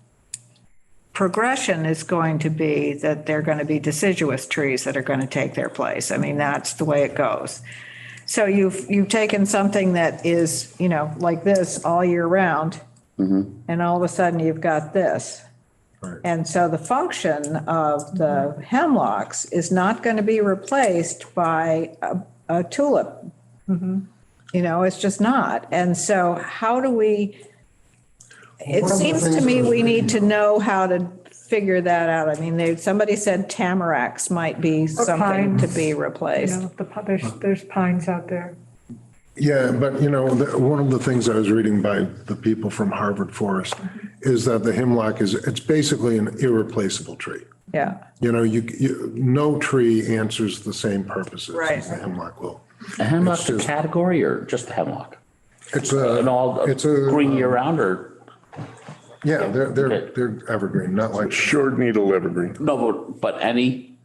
progression is going to be that they're going to be deciduous trees that are going to take their place. I mean, that's the way it goes. So you've taken something that is, like this all year round, and all of a sudden you've got this. Right. And so the function of the hemlocks is not going to be replaced by a tulip. It's just not. And so how do we, it seems to me we need to know how to figure that out. I mean, somebody said tamaracks might be something to be replaced. There's pines out there. Yeah, but one of the things I was reading by the people from Harvard Forest is that the hemlock it's basically an irreplaceable tree. Yeah. No tree answers the same purposes Right. as the hemlock will. A hemlock's It's a just- category or just a hemlock? It's It's green year round or? Yeah, they're evergreen, not like Short needle evergreen. No, but any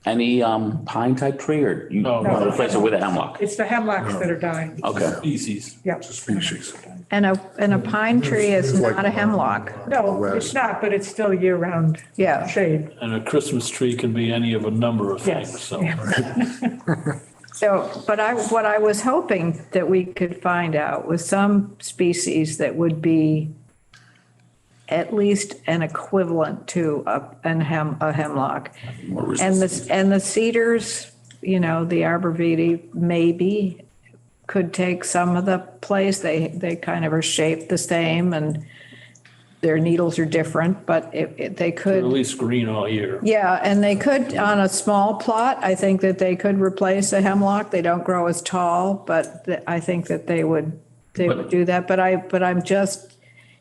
pine type tree or you No. want to replace it with a hemlock? It's the hemlocks that are dying. Okay. Species. Yeah. a species. And a pine tree is not a hemlock. No, it's not, but it's still year-round Yeah. shade. And a Christmas tree can be any of a number of things, Yes. so. Yeah. So, but what I was hoping that we could find out was some species that would be at least an equivalent to a hemlock. More And resistant. the cedars, the arborvitae maybe could take some of the place. They kind of are shaped the same and their needles are different, but they They're at could. least green all year. Yeah, and they could, on a small plot, I think that they could replace a hemlock. They don't grow as tall, but I think that they would do that. But I'm just,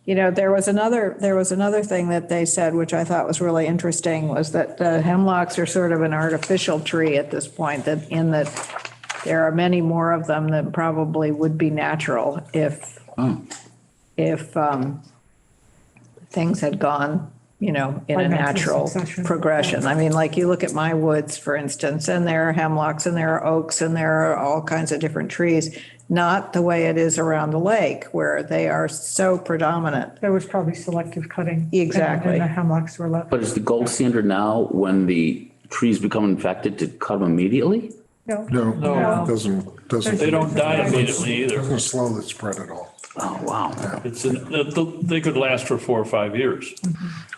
there was another thing that they said, which I thought was really interesting, was that the hemlocks are sort of an artificial tree at this point, that there are many more of them than probably would be natural if things had gone, in a By natural natural succession. progression. I mean, like you look at my woods, for instance, and there are hemlocks and there are oaks and there are all kinds of different trees, not the way it is around the lake where they are so predominant. There was probably selective cutting. Exactly. And the hemlocks were left. But is the gold standard now when the trees become infected to cut them immediately? No. No, it doesn't. They don't die immediately either. Doesn't slow the spread at all. Oh, wow. They could last for 4 or 5 years.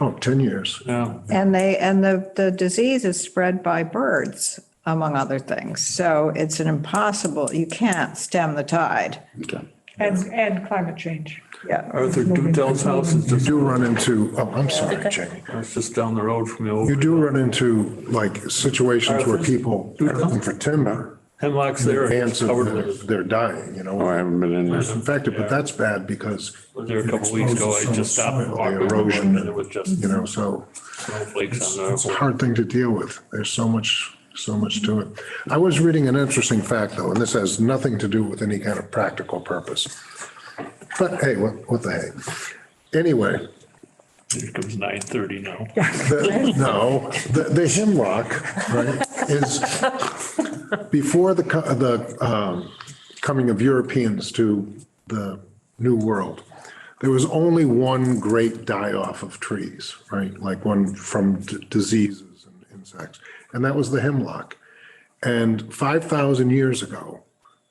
Oh, 10 years. Yeah. And the disease is spread by birds, among other things. So it's you can't stem the tide. Okay. And climate change. Yeah. Arthur Dutel's house is You just, do run into, I'm sorry, Jamie. it's just down the road from you. You do run into like situations where people are looking for timber. Hemlocks there are Ants, just covered with. they're dying, Oh, I haven't been in there. It's infected, but that's bad because. Was there a couple weeks ago, I just stopped and walked The over erosion, and it was just so snowflakes on it's a there. hard thing to deal with. There's so much to it. I was reading an interesting fact though, and this has nothing to do with any kind of practical purpose. But hey, what the heck? Anyway, Here comes 9:30 now. the hemlock, right, is before the coming of Europeans to the New World. there was only one great die-off of trees, right? Like one from diseases and insects, and that was the hemlock. And 5,000 years ago,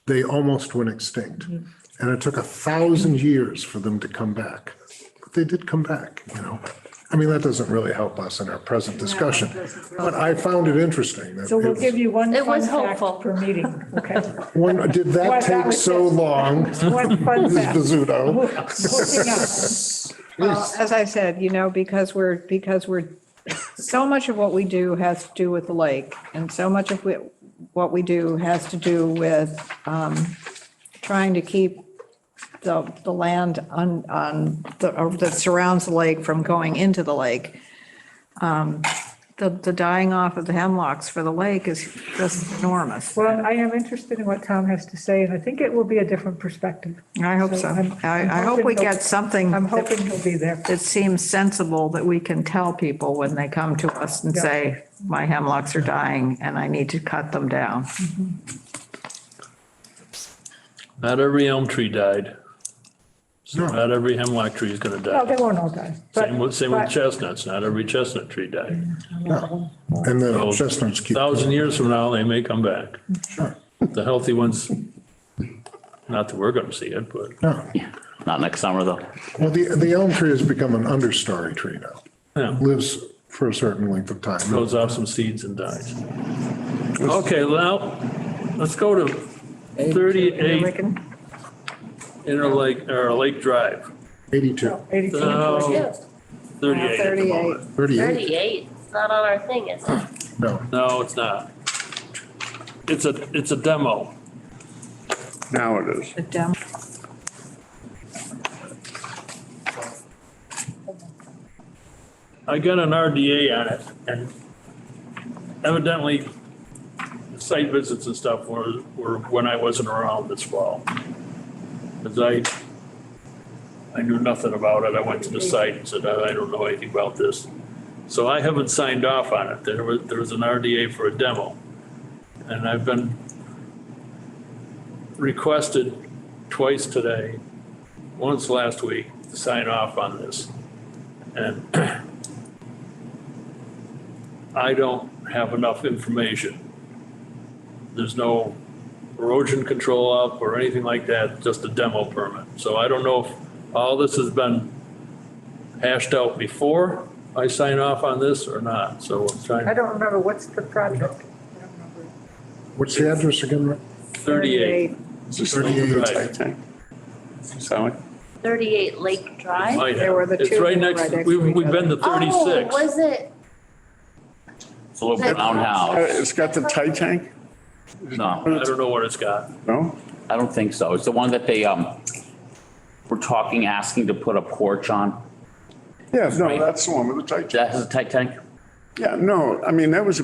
they almost went extinct. And it took 1,000 years for them to come back. But they did come back, you know? I mean, that doesn't really help us in our present discussion, but I found it interesting. That So we'll it give you one It fun was fact hopeful. per meeting, okay? One, did that What, that take was so just- long? One fun Mrs. fact. Bizzuto? Hooking up. Well, as I said, because we're, so much of what we do has to do with the lake, and so much of what we do has to do with trying to keep the land that surrounds the lake from going into the lake. The dying off of the hemlocks for the lake is just enormous. Well, I am interested in what Tom has to say, and I think it will be a different perspective. I hope so. I'm I hope we hoping get something I'm hoping he'll be there. that seems sensible that we can tell people when they come to us and Yeah. say, my hemlocks are dying and I need to cut them down. Not every elm tree died. So No. not every hemlock tree is gonna No, they die. won't all die. but- Same with but- chestnuts, not every chestnut tree died. And the chestnuts keep. 1,000 years from now, they may come back. The healthy ones, not that we're gonna see it, but No. Not next summer, though. Well, the elm tree has become an understory tree now. yeah, Lives for a certain length of time. throws off some seeds and dies. Okay, now, let's go to 38 Ricken? Interlake, or Lake Drive. 82, 82. No, 38 at the 38. moment. 38, 38, it's not on our thing, is it? no. No, it's not. It's a demo. Now it is. The dem- I got an RDA on it, and evidently, site visits and stuff were when I wasn't around this fall. Because I knew nothing about it. I went to the site and said, I don't know anything about this. So I haven't signed off on it. There was an RDA for a demo. And I've been requested twice today, once last week, to sign off on this. And I don't have enough information. There's no erosion control up or anything like that, just a demo permit. So I don't know if all this has been hashed out before I sign off on this or not. So I'm I trying, don't remember, what's the project? What's the address again, Rick? 38. Is this 38. the tight tank? Sally? 38 Lake Drive? Might There were the have. It's two right that were next, right next we've to each we've been to Oh, 36. was it? It's a little brown house. It's got the tight tank? No, I don't know what it's got. No? I don't think so. It's the one that they, were talking, asking to put a porch on. Yeah, no, that's the one with the tight tank. That has a tight tank? Yeah, no, I mean, that was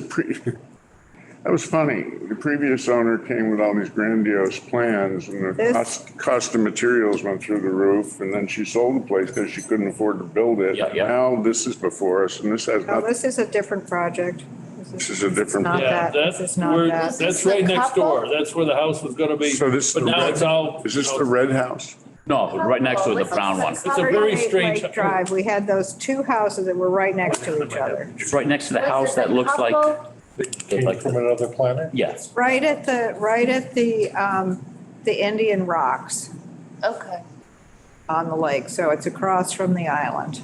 that was funny. The previous owner came with all these grandiose plans and the This- cost of materials went through the roof, and then she sold the place because she couldn't afford to build it. Yeah, yeah. Now this is before us, and this has No, nothing, this is a different project. this is a different. Not Yeah, that, this is not where- that. That's the right next door. couple? That's where the house was gonna be. So this is But the now red- it's all. Is this the red house? No, right next to it, the brown one. It's a very 38 strange. Lake Drive, we had those two houses that were right next to each other. It's right next to the Was house it that the looks like, couple? like, another planet? yes. Right at the Indian Rocks Okay. on the lake, so it's across from the island.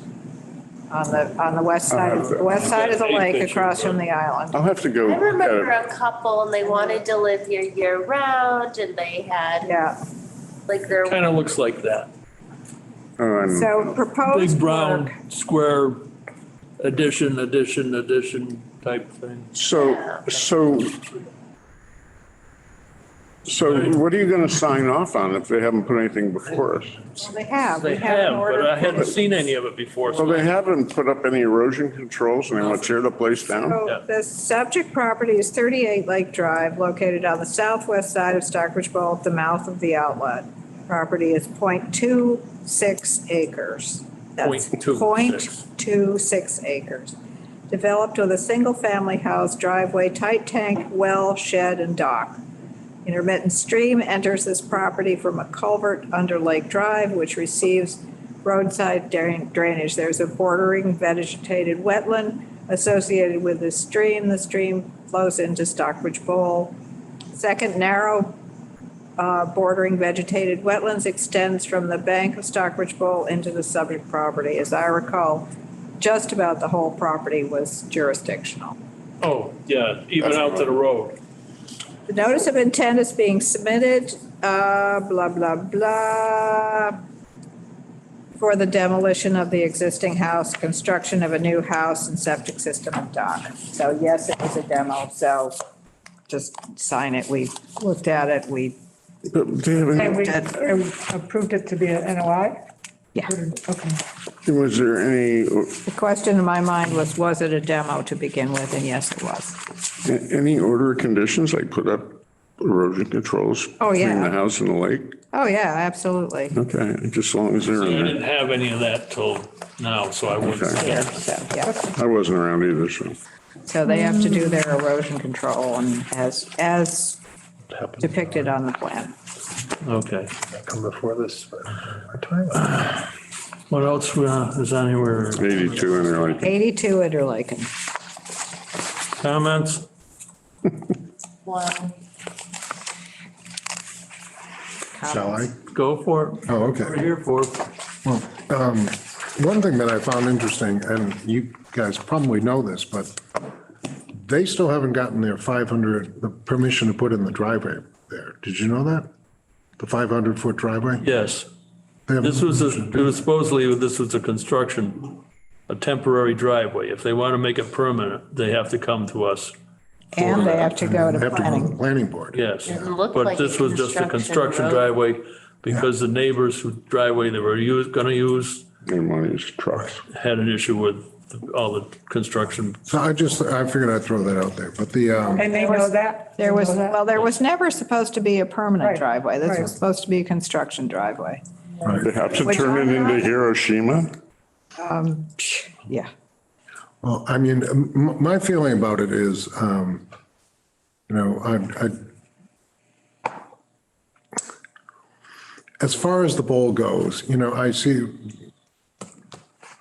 On the west side, of the lake, across from the island. I'll have to go I look remember at it. a couple and they wanted to live here year round and they had Yeah, like their, Kind of looks like that. so proposed Big brown work. square addition type thing. So what are you gonna sign off on if they haven't put anything before us? They have. They we have an have, order but I for hadn't it. seen any of it before. Well, they haven't put up any erosion controls, and they want to tear the place down? Yeah. So the subject property is 38 Lake Drive, located on the southwest side of Stockbridge Bowl at the mouth of the outlet. Property is .26 acres. That's 0.26. .26 acres. Developed with a single-family house, driveway, tight tank, well, shed, and dock. Intermittent stream enters this property from a culvert under Lake Drive, which receives roadside drainage. There's a bordering vegetated wetland associated with the stream. The stream flows into Stockbridge Bowl. Second, narrow bordering vegetated wetlands extends from the bank of Stockbridge Bowl into the subject property. As I recall, just about the whole property was jurisdictional. Oh, yeah, even out to the road. The notice of intent is being submitted, blah, blah, blah, for the demolition of the existing house, construction of a new house and septic system and dock. So yes, it was a demo, so just sign it. We looked at it, we, David, And we approved it to be an NOI? yeah. Okay. was there any, The question in my mind was it a demo to begin with? And yes, it was. any order of conditions, like put up erosion controls? Oh, yeah. Between the house and the lake? Oh, yeah, absolutely. Okay, just as long as they're I in there. didn't have any of that till now, so I wouldn't Okay. say. Yeah, so, yeah. I wasn't around either, so. So they have to do their erosion control and as depicted on the plan. Okay. Come before this, our time. What else is anywhere? 82 and they're like, 82 Interlaken. Comments? One. Shall I? Go for it. Oh, We're okay. here for it. One thing that I found interesting, and you guys probably know this, but they still haven't gotten their 500, the permission to put in the driveway there. Did you know that? The 500-foot driveway? Yes. They haven't- This was, it was supposedly, this was a construction, a temporary driveway. If they want to make it permanent, they have to come to us. And they have to go They to have to go to the planning. planning board. Yes. Doesn't look But like this a was just a construction construction driveway because the neighbors whose driveway they were going to use their money is trucks. had an issue with all the construction. So I figured I'd throw that out there, but the, And they know that? There was, They know that? well, there was never supposed to be a permanent Right, driveway. This right. was supposed to be a construction driveway. They have to Which turn it into Hiroshima? Yeah. well, I mean, my feeling about it is, you know, as far as the bowl goes, you know, I see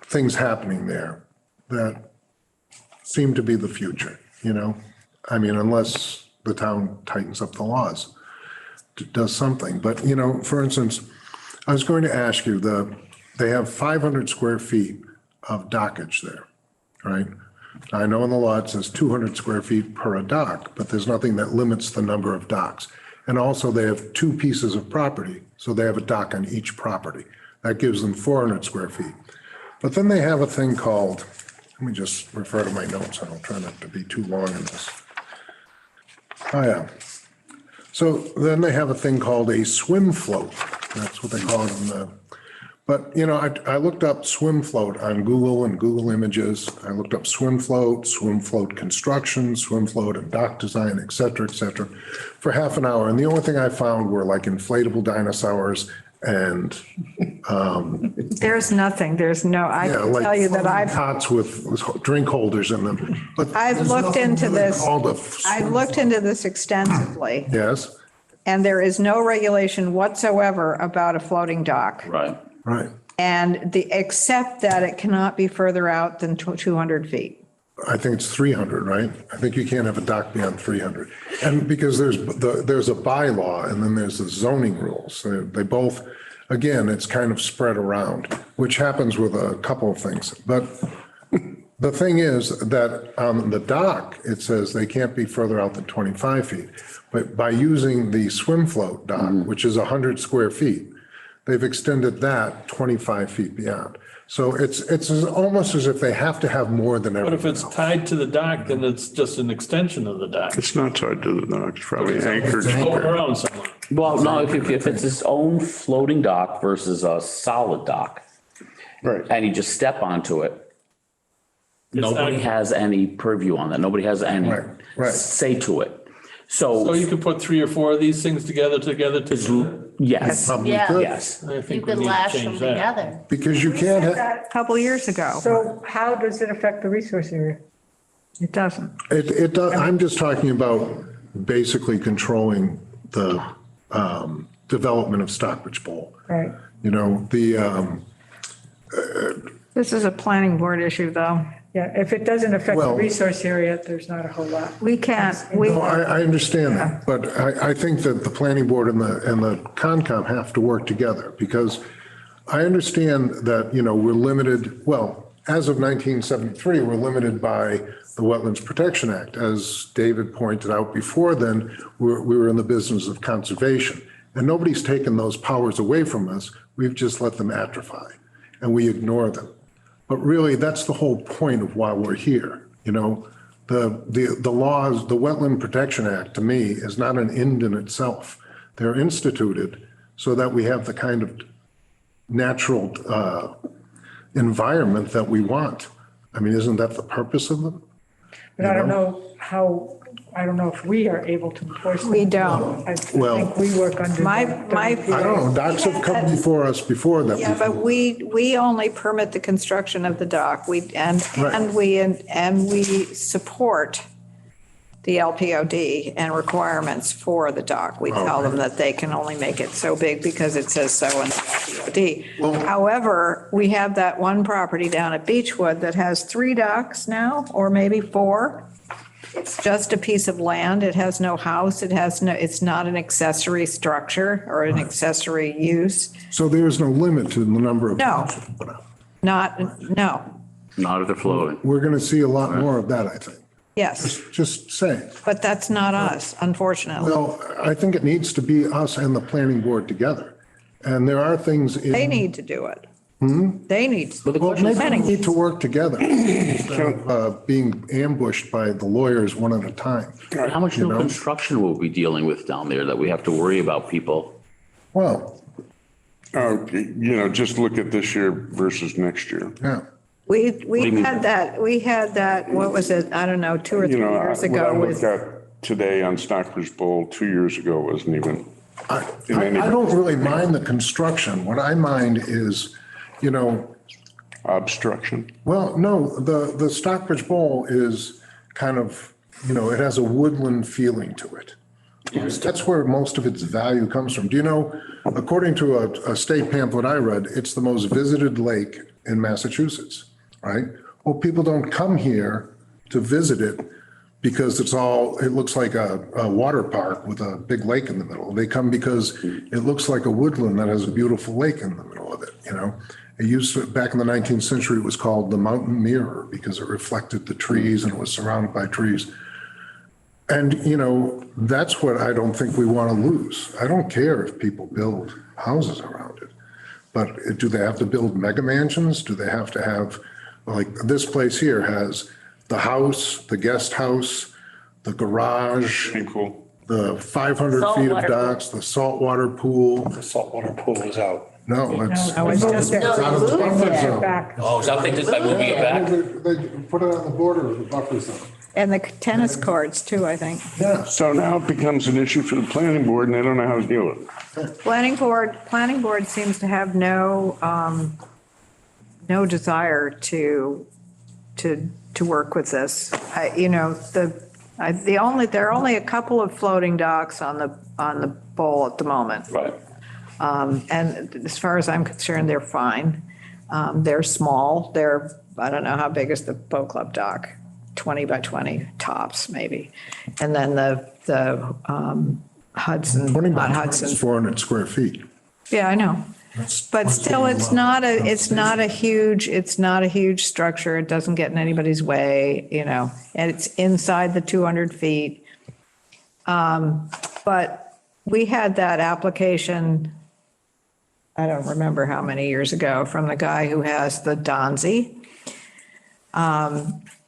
things happening there that seem to be the future, you know? I mean, unless the town tightens up the laws, does something. But, you know, for instance, I was going to ask you, they have 500 square feet of dockage there, right? I know in the law it says 200 square feet per a dock, but there's nothing that limits the number of docks. And also they have two pieces of property, so they have a dock on each property. That gives them 400 square feet. But then they have a thing called, let me just refer to my notes, and I'll try not to be too long in this. Oh, yeah. So then they have a thing called a swim float. That's what they call it in the, but, you know, I looked up swim float on Google and Google Images. I looked up swim float construction, swim float and dock design, et cetera, for half an hour. And the only thing I found were like inflatable dinosaurs and, There's nothing, there's no, I yeah, can like tell you that pots with drink holders in them. But I've there's looked nothing into really this. called a I've looked into this extensively, Yes, and there is no regulation whatsoever about a floating dock. Right. right. And except that it cannot be further out than 200 feet. I think it's 300, right? I think you can't have a dock beyond 300. And because there's a bylaw and then there's the zoning rules. They both, again, it's kind of spread around, which happens with a couple of things. But the thing is that on the dock, it says they can't be further out than 25 feet. But by using the swim float dock, which is 100 square feet, they've extended that 25 feet beyond. So it's almost as if they have to have more than But if everything it's else. tied to the dock, then it's just an extension of the dock. It's not tied to the dock, it's probably anchored. Floating around somewhere. Well, no, if it's its own floating dock versus a solid dock, Right. and you just step onto it, nobody not- has any purview on that. Nobody has any Right. say to it. So you could put 3 or 4 of these things together to, Yes, Probably Yeah. could, yes. I You think we could need to lash them change that. together. because you can't, A couple years ago. So how does it affect the resource area? It doesn't. it does, I'm just talking about basically controlling the development of Stockbridge Bowl. Right. You know, This is a planning board issue, though. Yeah, if it doesn't affect the Well- resource area, there's not a whole lot. We can't, No, I understand that, but I think that the planning board and the Concom have to work together, because I understand that, we're limited, well, as of 1973, we're limited by the Wetlands Protection Act. As David pointed out before then, we were in the business of conservation, and nobody's taken those powers away from us. We've just let them atrophy, and we ignore them. But really, that's the whole point of why we're here. The laws, the Wetland Protection Act, to me, is not an end in itself. They're instituted so that we have the kind of natural environment that we want. I mean, isn't that the purpose of them? But I don't know if we are able to enforce them. We don't. I Well, think we work under. My- I don't know, docs have come before us before that. yeah, but we only permit the construction of the dock. And we support the LPOD and requirements for the dock. We tell them that they can only make it so big because it says so in the LPOD. However, we have that one property down at Beechwood that has 3 docks now, or maybe 4. It's just a piece of land. It has no house. It's not an accessory structure or an accessory use. So there's no limit to the number of. No. No. Not if they're floating. We're going to see a lot more of that, I think. Yes, Just saying. but that's not us, unfortunately. Well, I think it needs to be us and the planning board together. And there are things in. They need to do it. They need to. But the Well, question is, maybe we need to work together instead of being ambushed by the lawyers one at a time. how much new construction will we be dealing with down there that we have to worry about people? Well, Just look at this year versus next year. yeah. We mean? had that, what was it? I don't know, 2 or 3 years What I ago looked with, at today on Stockbridge Bowl 2 years ago wasn't even. I don't really mind the construction. What I mind is, Obstruction. well, no, the Stockbridge Bowl is kind of, it has a woodland feeling to it. That's where most of its value comes from. Do you know, according to a state pamphlet I read, it's the most visited lake in Massachusetts, right? Well, people don't come here to visit it because it looks like a water park with a big lake in the middle. They come because it looks like a woodland that has a beautiful lake in the middle of it, It used to, back in the 19th century, it was called the Mountain Mirror because it reflected the trees and it was surrounded by trees. And, that's what I don't think we want to lose. I don't care if people build houses around it. But do they have to build mega mansions? Do they have to have, like, this place here has the house, the guest house, the garage, Pretty cool. the 500 feet of Saltwater pool. docks, the saltwater pool. The saltwater pool is out. No, it's. No, it's just it's out of the buffer zone. back. Oh, is that they did by moving it back? They put it on the border of the buffer zone. and the tennis courts too, I think. Yeah. So now it becomes an issue for the planning board and they don't know how to deal with it. Planning board seems to have no desire to work with this. There are only a couple of floating docks on the bowl at the moment. Right. And as far as I'm concerned, they're fine. They're small. I don't know how big is the boat club dock, 20 by 20 tops maybe. And then the Hudson, 20 by not 20 Hudson. is 400 square feet. Yeah, I know. But still, it's not a huge structure. It doesn't get in anybody's way, and it's inside the 200 feet. But we had that application, I don't remember how many years ago, from the guy who has the Donzi,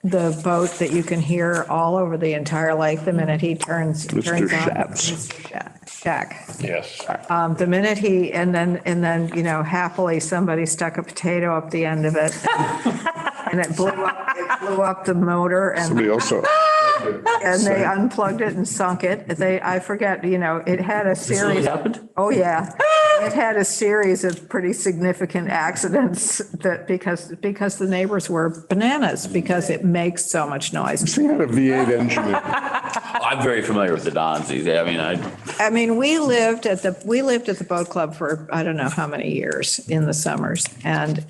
the boat that you can hear all over the entire lake the minute he turns on. Mr. Shack. Yes. The minute and then, happily somebody stuck a potato up the end of it and it blew up the motor Somebody and else saw. they unplugged it and sunk it. I forget, it had a series. really happened? Oh, yeah. It had a series of pretty significant accidents because the neighbors were bananas because it makes so much noise. They had a V8 engine. I'm very familiar with the Donzies. I mean, we lived at the boat club for, I don't know how many years in the summers. And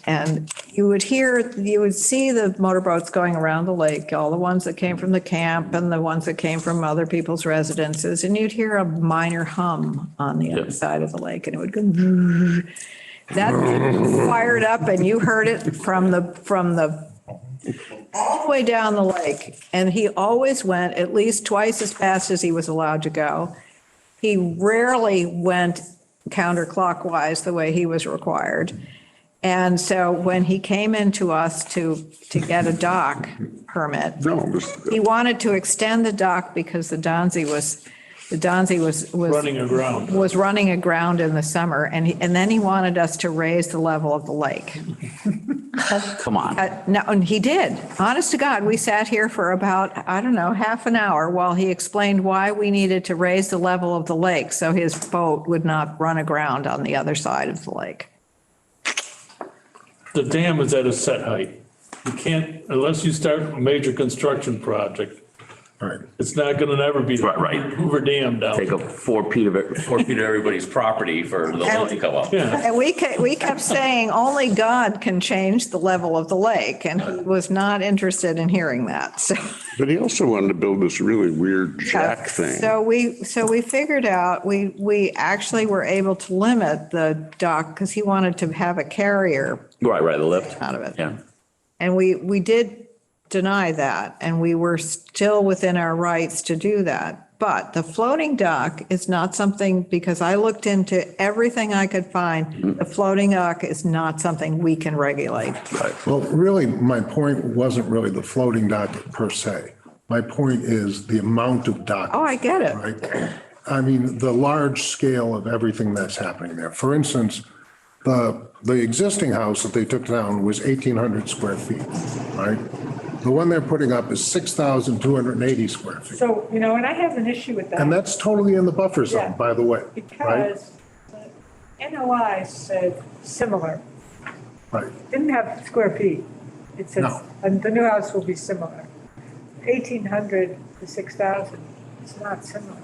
you would see the motorboats going around the lake, all the ones that came from the camp and the ones that came from other people's residences. And you'd hear a minor hum on the other side of the lake and it would go, that fired up and you heard it from the all the way down the lake. And he always went at least twice as fast as he was allowed to go. He rarely went counterclockwise the way he was required. And so when he came into us to get a dock permit, he wanted to extend the dock because the Donzi was Running aground. was running aground in the summer. And then he wanted us to raise the level of the lake. Come on. No, and he did. Honest to God, we sat here for about, I don't know, half an hour while he explained why we needed to raise the level of the lake so his boat would not run aground on the other side of the lake. The dam is at a set height. You can't, unless you start a major construction project, Right. it's not gonna never be. Right. Hoover Dam down. Take up 4 feet of everybody's property for the lake to go up. Yeah, And we kept saying only God can change the level of the lake, and he was not interested in hearing that, so. But he also wanted to build this really weird jack thing. So we figured out, we actually were able to limit the dock because he wanted to have a carrier Right, the lift. out of it. Yeah. And we did deny that, and we were still within our rights to do that. But the floating dock is not something, because I looked into everything I could find, the floating dock is not something we can regulate. Well, really, my point wasn't really the floating dock per se. My point is the amount of dock. Oh, I get it. Right? I mean, the large scale of everything that's happening there. For instance, the existing house that they took down was 1,800 square feet, right? The one they're putting up is 6,280 square feet. So, and I have an issue with that. And that's totally in the buffer zone, Yeah. by the way, right? Because the NOI said similar, Right. didn't have square feet. It says, No. and the new house will be similar. 1,800 to 6,000, it's not similar.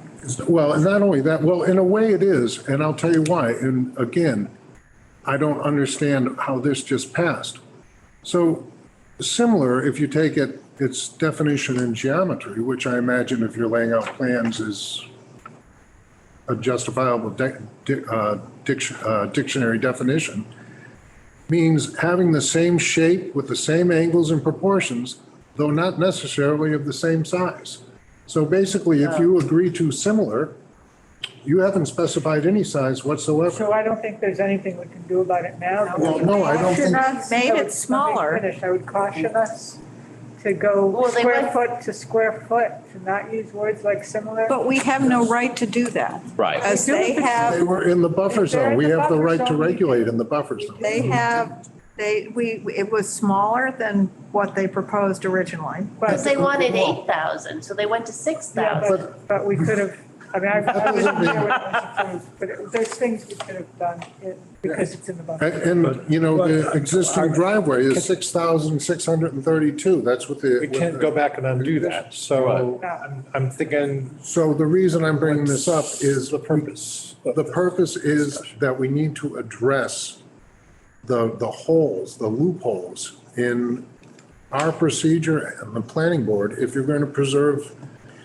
Well, and not only that, well, in a way it is, and I'll tell you why. And again, I don't understand how this just passed. So similar, if you take its definition in geometry, which I imagine if you're laying out plans is a justifiable dictionary definition, means having the same shape with the same angles and proportions, though not necessarily of the same size. So basically, if you agree to similar, you haven't specified any size whatsoever. So I don't think there's anything we can do about it now. Well, no, I don't think- Made it Let me smaller. finish. I would caution us to go Well, they square went- foot to square foot, to not use words like similar. But we have no right to do that. Right. As they They have, were in the buffer If they're zone. in We the have the buffer right to zone, we regulate can- in the buffer zone. it was smaller than what they proposed originally. Because they wanted 8,000, so they went to Yeah, 6,000. but we could have, I mean, I wasn't there when it was approved, but there's things we could have done because it's in the buffer. And, you know, the existing driveway is 6,632. That's what the. We can't go back and undo that, so I'm thinking So the reason I'm bringing this up is the purpose. the purpose is that we need to address the holes, the loopholes in our procedure and the planning board if you're going to preserve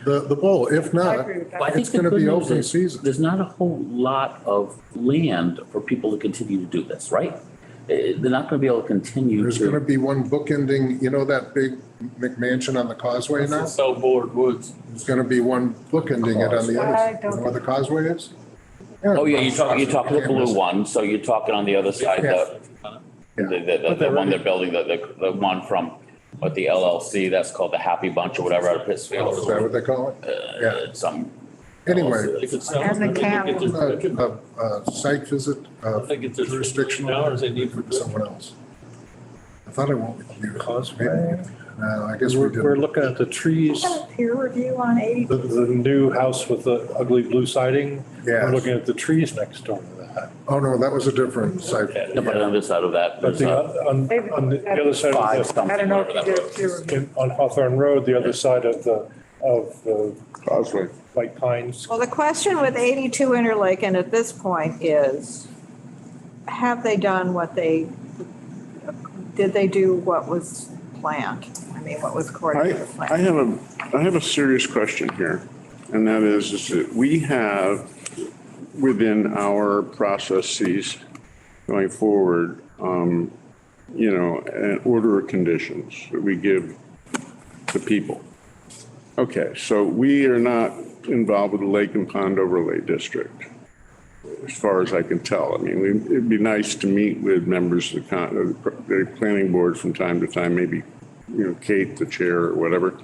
the bowl. If I not, agree with that. Well, I think it's the going to good be news open is season. There's not a whole lot of land for people to continue to do this, right? They're not going to be able to continue There's going to to. be one bookending, you know, that big McMansion on the causeway now? Southboard Woods. There's going to be one bookending it on the I other, you don't- know where the causeway is? Oh, yeah, you're talking the blue one, so you're talking on the other side, the one they're building, the one from, what, the LLC, that's called the Happy Bunch or whatever out of Pittsfield. Is that what they call it? Yeah. Some. Anyway, If it's And the camp. site visit, I think it's just jurisdictional. hours they need for this. Someone else. I thought I won't. Causeway. No, I guess we We're did. looking at the trees, Peer review on 80. the new house with the ugly blue siding. Yeah. We're looking at the trees next door to that. Oh, no, that was a different site. No, but on this side of that, But there's on the other side five of I don't something, know whatever if you that did road peer is. review. on Hawthorne Road, the other side of the of the Causeway. White Pines. Well, the question with 82 Interlaken at this point is, have they done did they do what was planned? I mean, what was according to the plan? I have a serious question here, and that is that we have within our processes going forward, an order of conditions that we give to people. Okay, so we are not involved with the Lake and Pond Overlay District, as far as I can tell. I mean, it'd be nice to meet with members of the planning board from time to time, maybe, Kate, the chair, or whatever.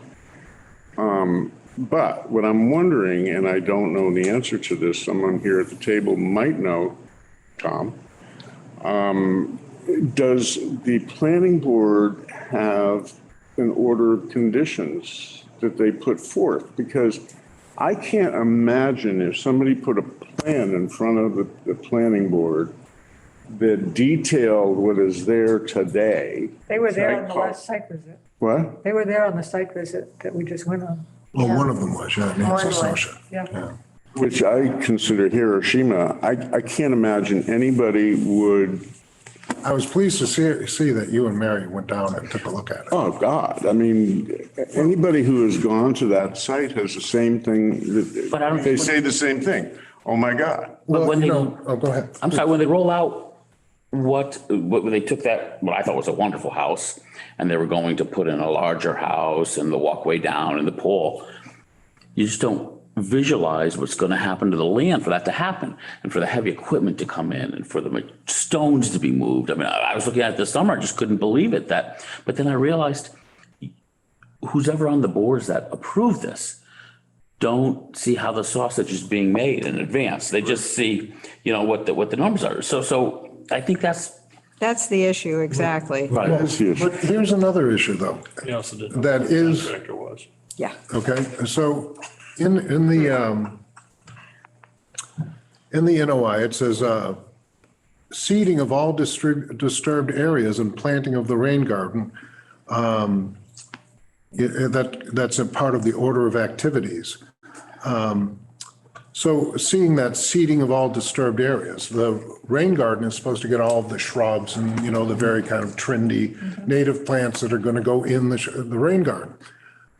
But what I'm wondering, and I don't know the answer to this, someone here at the table might know, Tom, does the planning board have an order of conditions that they put forth? Because I can't imagine if somebody put a plan in front of the planning board that detailed what is there today. They were there on the last site visit. What? They were there on the site visit that we just went on. Well, one of them was, Nancy One was. Sosha. Yeah. Which I consider Hiroshima. I can't imagine anybody would. I was pleased to see that you and Mary went down and took a look at it. Oh, God. I mean, anybody who has gone to that site has the same thing. But I don't- They say the same thing. Oh, my God. Well, when they- go ahead. I'm sorry, when they roll out what they took that, what I thought was a wonderful house, and they were going to put in a larger house and the walkway down and the pool, you just don't visualize what's going to happen to the land for that to happen, and for the heavy equipment to come in, and for the stones to be moved. I mean, I was looking at it this summer, I just couldn't believe it, but then I realized who's ever on the boards that approve this don't see how the sausage is being made in advance. They just see, what the numbers are. So I think that's the issue, exactly. right. That's the issue. But here's another issue, though. He also didn't know That who the is- contractor was. Yeah. Okay, so in the NOI, it says, seeding of all disturbed areas and planting of the rain garden, that's a part of the order of activities. So seeing that seeding of all disturbed areas, the rain garden is supposed to get all of the shrubs and, the very kind of trendy native plants that are going to go in the rain garden.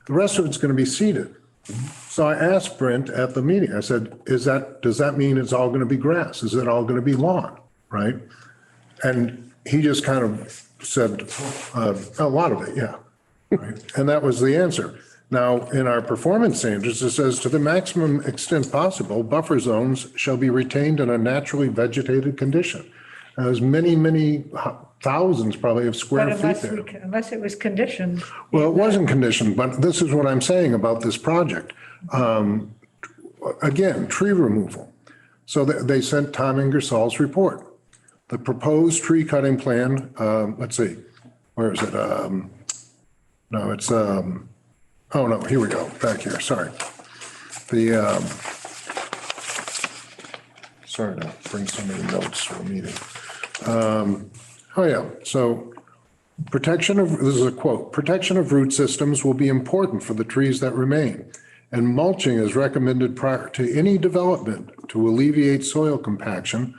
The rest of it's going to be seeded. So I asked Brent at the meeting, I said, does that mean it's all going to be grass? Is it all going to be lawn, right? And he just kind of said, a lot of it, yeah. Right? And that was the answer. Now, in our performance standards, it says to the maximum extent possible, buffer zones shall be retained in a naturally vegetated condition. Now, there's many, many thousands probably of But square feet there. unless it was conditioned. Well, it wasn't conditioned, but this is what I'm saying about this project. Again, tree removal. So they sent Tom Ingersoll's report. The proposed tree cutting plan, let's see, where is it? No, it's, oh no, here we go, back here, sorry. Sorry to bring so many notes to a meeting. Oh yeah, so this is a quote, protection of root systems will be important for the trees that remain, and mulching is recommended prior to any development to alleviate soil compaction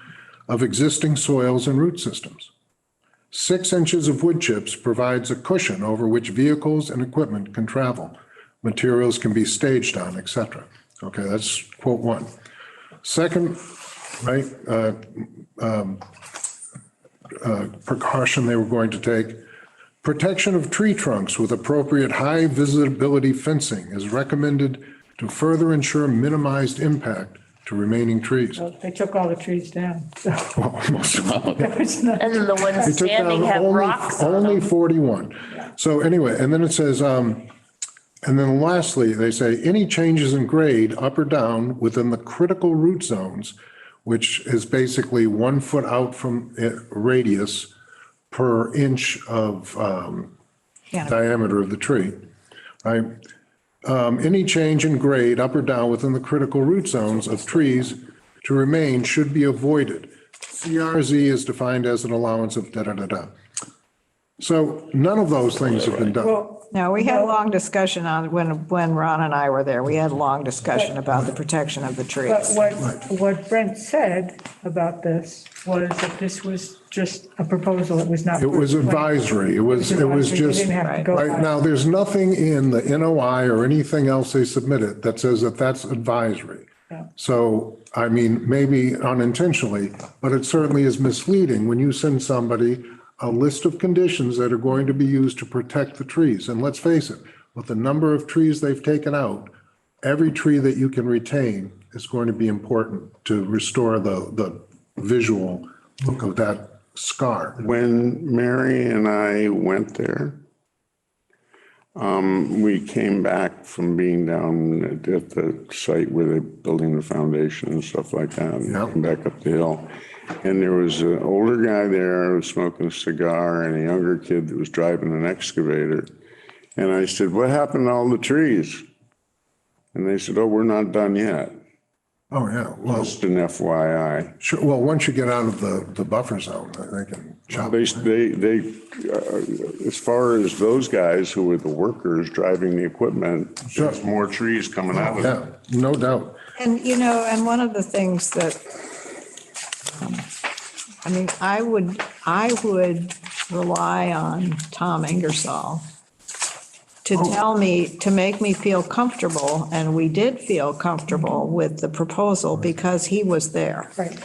of existing soils and root systems. 6 inches of wood chips provides a cushion over which vehicles and equipment can travel. Materials can be staged on, et cetera. Okay, that's quote one. Second, right, precaution they were going to take. Protection of tree trunks with appropriate high visibility fencing is recommended to further ensure minimized impact to remaining trees. So they took all the trees down. So Well, most of them. there was not- And then the They ones took down standing have only- rocks on Only them. 41. So anyway, and then it says, and then lastly, they say, any changes in grade up or down within the critical root zones, which is basically 1 foot out from radius per inch of diameter of the tree, right? Any change in grade up or down within the critical root zones of trees to remain should be avoided. CRZ is defined as an allowance of da-da-da-da. So none of those things have been done. Well, No, we had a long discussion on, when Ron and I were there, we had a long discussion about the protection of the But trees. what Brent said about this was that this was just a proposal. It was not. It was advisory. It was advisory. We just, didn't have to go right by- now, there's nothing in the NOI or anything else they submitted that says that that's advisory. Yeah. So, I mean, maybe unintentionally, but it certainly is misleading when you send somebody a list of conditions that are going to be used to protect the trees. And let's face it, with the number of trees they've taken out, every tree that you can retain is going to be important to restore the visual look of that scar. When Mary and I went there, we came back from being down at the site where they're building the foundation and stuff like that. And Yeah. came back up the hill. And there was an older guy there who was smoking a cigar and a younger kid that was driving an excavator. And I said, what happened to all the trees? And they said, oh, we're not done yet. Oh, yeah. Well, Just an FYI. sure. Well, once you get out of the buffer zone, they can chop. They, as far as those guys who were the workers driving the equipment, there's more trees coming out of them. Yeah, no doubt. And, you know, and one of the things that, I mean, I would rely on Tom Ingersoll to tell me, to make me feel comfortable, and we did feel comfortable with the proposal because he was there. Right,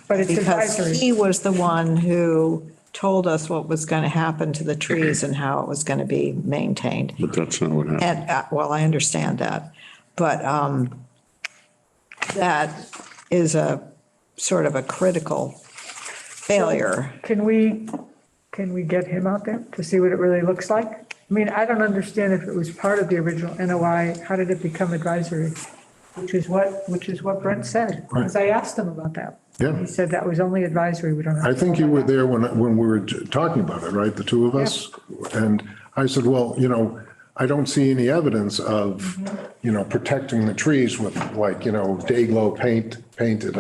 but it's Because advisory. he was the one who told us what was going to happen to the trees and how it was going to be maintained. But that's not what happened. And, well, I understand that, but that is a sort of a critical failure. Can we get him out there to see what it really looks like? I mean, I don't understand if it was part of the original NOI, how did it become advisory? Which is what Brent said, because I asked him about that. Yeah. He said that was only advisory, we don't have. I to think go you were back. there when we were talking about it, right? The two of us? And I said, well, you know, I don't see any evidence of, you know, protecting the trees with like, you know, day glow painted.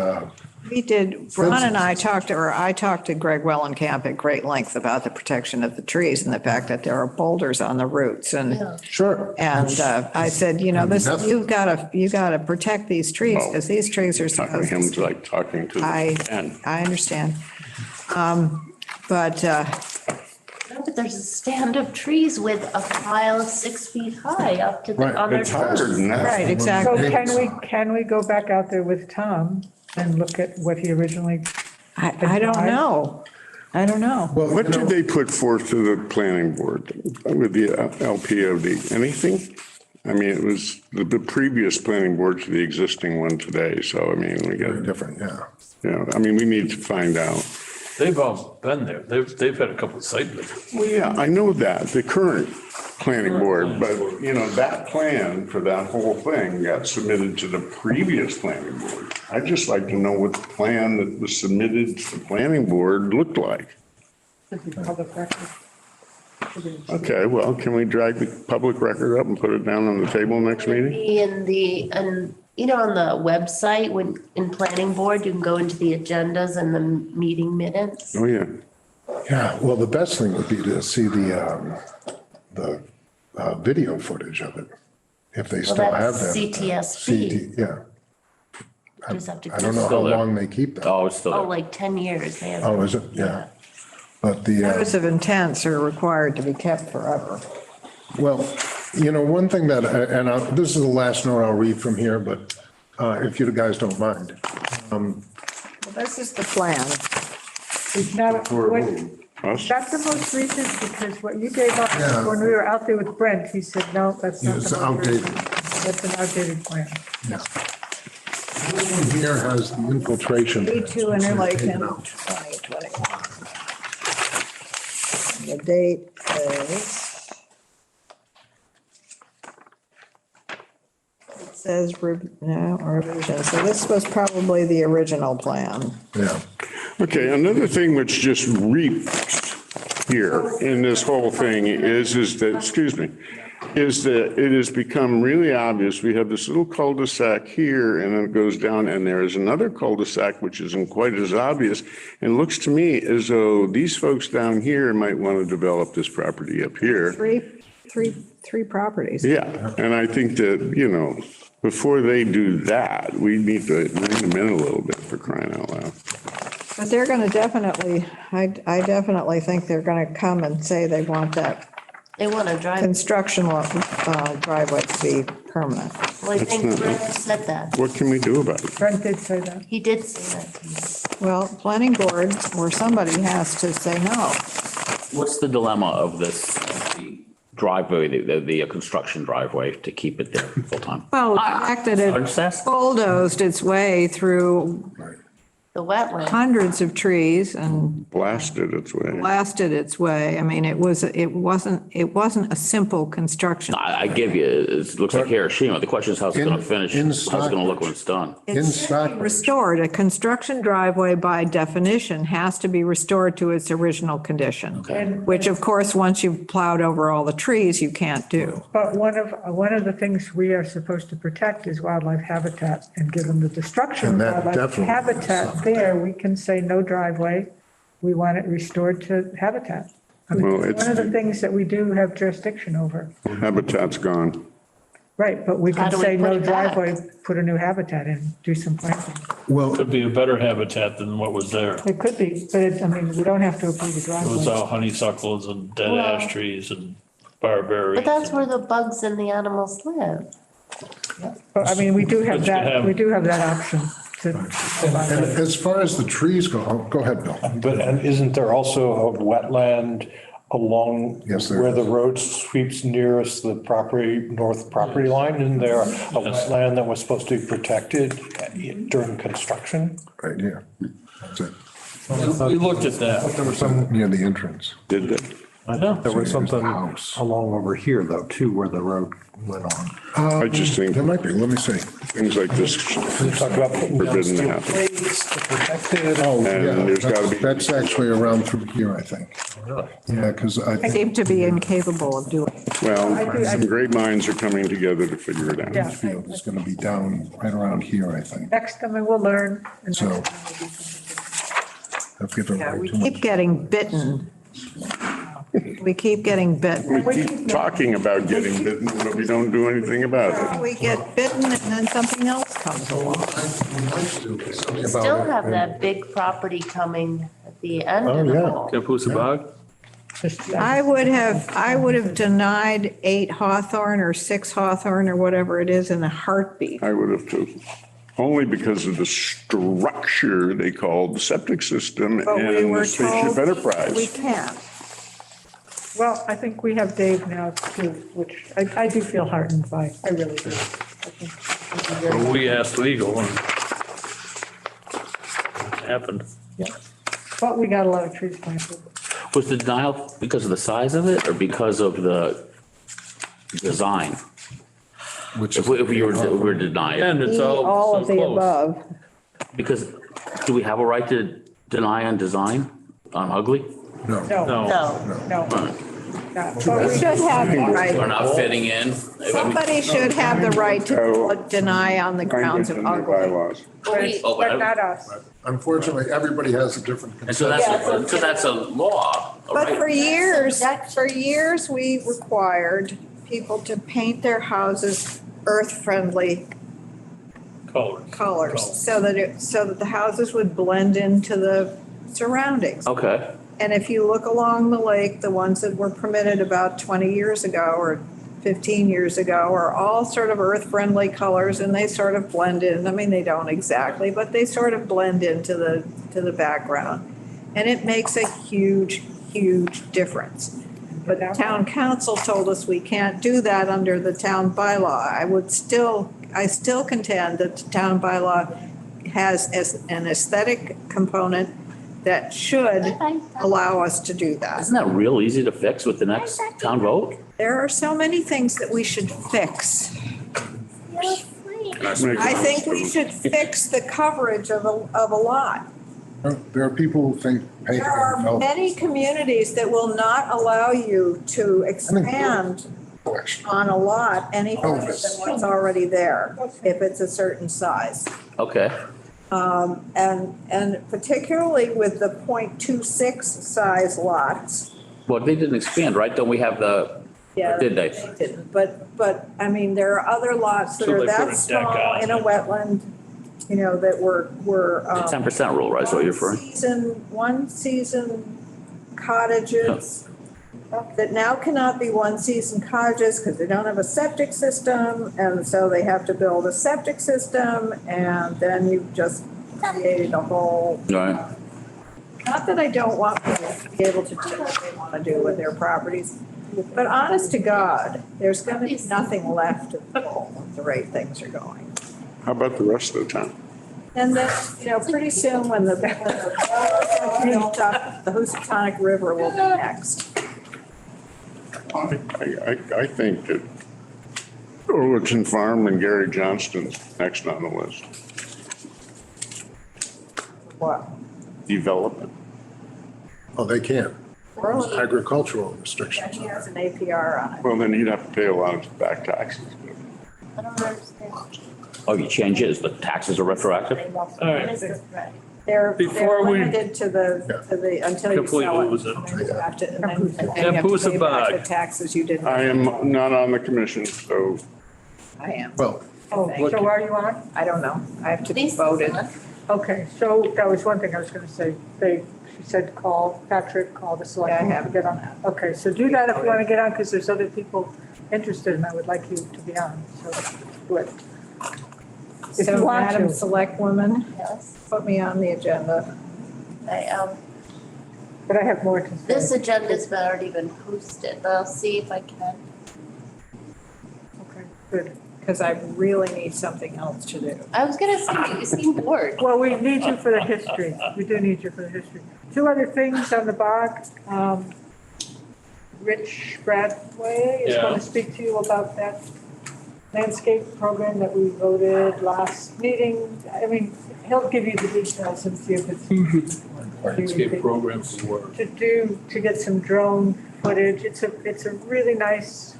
We did, Ron and I talked, or I talked to Greg Wellenkamp at great length about the protection of the trees and the fact that there are boulders on the roots and. Sure. And I said, you know, you've got to protect these trees because these trees are Talking to supposed him to. like talking to the I fan. understand. But No, but there's a stand of trees with a pile 6 feet high up to Right, the, on their It's harder toes. than that. right, So exactly. can we go back out there with Tom and look at what he originally, I don't know. I don't know. Well, What did they put forth to the planning board with the LPOD? Anything? I mean, it was the previous planning board to the existing one today. So, I mean, we Very got, different, yeah. I mean, we need to find out. They've all been there. They've had a couple of site visits. Well, yeah, I know that, the current planning board, but, you know, that plan for that whole thing got submitted to the previous planning board. I'd just like to know what the plan that was submitted to the planning board looked like. public record? Okay, well, can we drag the public record up and put it down on the table next meeting? And you know, on the website, when, in planning board, you can go into the agendas and the meeting minutes. Oh, yeah. Yeah, well, the best thing would be to see the video footage of it, if they Well, still have that's that. CTSV. Yeah. Just have to I don't know how Still there. long they keep that. Oh, it's still Oh, there. like 10 years. They have. Oh, is it? Yeah. But Notice of intents are required to be kept forever. well, you know, one thing that, this is the last note I'll read from here, but if you guys don't mind. Well, this is the plan. It's not, Us? that's the most recent, because what you gave us Yeah. when we were out there with Brent, he said, no, that's Yeah, not it's the most recent. outdated. That's an outdated plan. Yeah. This one here has the infiltration. B2 Interlake in Taken out. 2021. The date is. It says, revision. So this was probably the original plan. Yeah. Okay, another thing which just reeks here in this whole thing is that, excuse me, is that it has become really obvious. We have this little cul-de-sac here and then it goes down and there is another cul-de-sac which isn't quite as obvious. And looks to me as though these folks down here might want to develop this property up here. Three 3 properties. Yeah, and I think that, you know, before they do that, we need to rein them in a little bit, for crying out loud. But they're going to definitely, I definitely think they're going to come and say they want that They want to drive, construction driveway to be permanent. well, I think Brent said that. What can we do about it? Brent did say that. He did say that to me. Well, planning board or somebody has to say no. What's the dilemma of this the driveway, the construction driveway to keep it there full time? Well, the fact that I'm it just asking. bulldozed its way through The wetland. hundreds of trees and Blasted its way. blasted its way. I mean, it wasn't a simple construction. I give you, it looks like Hiroshima. The question is how's it going to finish? In How's it going to look when it's done? It's Stockbridge. restored. A construction driveway by definition has to be restored to its original condition. Which of course, once you've plowed over all the trees, you can't do. But one of the things we are supposed to protect is wildlife habitat, and given the destruction of And that wildlife definitely- habitat there, we can say no driveway. We want it restored to habitat. I mean, Well, it's it's- one of the things that we do have jurisdiction over. Habitat's gone. Right, but we How can do we say put no it back? driveway, put a new habitat in, do some planting. Well, Could be a better habitat than what was there. It could be, but I mean, we don't have to approve the It was driveway. all honeysuckles and dead Well- ash trees and barberries. But that's where the bugs and the animals live. But I mean, we do But have you that, have- we do have that option to. and as far as the trees go, go ahead, Bill. But and isn't there also a wetland along Yes, there where the is. road sweeps nearest the property, north property line? Isn't there a wetland that was supposed to be protected during construction? Right here. That's it. We looked at that. There was some near the entrance. Did they? There was something House. along over here though, too, where the road went on. I just think There might be, let me see. things like this You talked about putting down forbidden steel happen. plates to protect it. Oh, And yeah, there's gotta be- that's actually around through here, I think. Yeah, because I I think seem to be incapable of doing it. Well, some great minds are coming together to figure it out. Yeah. field is going to be down right around here, I think. Next time we will learn. and So- next time we'll do something. I've given Yeah, way we too much. keep getting bitten. We keep getting bitten. We keep talking about getting bitten, but we don't do anything about it. We get bitten and then something else comes along. We still have that big property coming at the end of the yeah. whole. Kapusa Bog? I would have denied 8 Hawthorne or 6 Hawthorne or whatever it is in a heartbeat. I would have too. Only because of the structure they call the septic system But we and were the Spaceship told we Enterprise. can't. Well, I think we have Dave now too, which I do feel heartened by. I really do. I think Well, we asked legal and it happened. But we got a lot of trees planted. Was the denial because of the size of it or because of the design? Which If is, we were denied, And it's all All so of the close. above. because do we have a right to deny on design, on ugly? no. No, No, No, no. Right. We should have the We're right, not fitting in. somebody should have the right to deny on the grounds of In their ugly. bylaws. But not us. Unfortunately, everybody has a different And so conception. that's a law, a But right? for years, we required people to paint their houses earth-friendly colors so that the houses would blend into the surroundings. Okay, And if you look along the lake, the ones that were permitted about 20 years ago or 15 years ago are all sort of earth-friendly colors and they sort of blend in. I mean, they don't exactly, but they sort of blend into the background. And it makes a huge, huge difference. But the town council told us we can't do that under the town bylaw. I still contend that the town bylaw has as an aesthetic component that should allow us to do that. isn't that real easy to fix with the next town vote? There are so many things that we should fix. I think we should fix the coverage of a lot. There are people who think paint. There are many communities that will not allow you to expand on a lot any further than what's already there, if it's a certain size. Okay, And particularly with the .26 size lots. well, they didn't expand, right? Don't we have the Yeah. Did they? Didn't, but, I mean, there are other lots that So are they put that a deck small on in a it. wetland, you know, that were. 10% rule, right, is what you're referring? One season cottages that now cannot be one season cottages because they don't have a septic system. And so they have to build a septic system and then you've just created a whole. Right. Not that I don't want people to be able to do what they want to do with their properties, but honest to God, there's going to be nothing left of the whole if the right things are going. How about the rest of the town? And then, you know, pretty soon when the built up, the Housatonic River will be next. I think that Overton Farm and Gary Johnston's next on the list. What? Development. Oh, they can't. Really? Agricultural Yeah, restrictions. he has an APR on it. Well, then he'd have to pay a lot of back taxes. I don't understand. Oh, you change it, the taxes are retroactive? All right. What is this, right? They're Before we limited to the, until you completely sell it. lose it. And then you have to- and then you have to Capusa pay back the bag. taxes you didn't. I am not on the commission, so I am. Well, Oh, so are you on? I don't know. I have to be Lisa's voted. on. Okay, so that was one thing I was gonna say. She said call Patrick, call the Yeah, I selectmen have. to get on. Okay, so do that if you want to get on, because there's other people interested and I would like you to be on, so do it. If So you want Madam to. Selectwoman, Yes, put me on the agenda. But I have more to say. this agenda's already been posted, but I'll see if I can. Okay, good. Because I really need something else to do. I was gonna say, you seem bored. Well, we need you for the history. We do need you for the history. Two other things on the bog. Rich Bradway is going Yeah. to speak to you about that landscape program that we voted last meeting. I mean, he'll give you the details and see if it's Landscape program for work. to get some drone footage. It's a really nice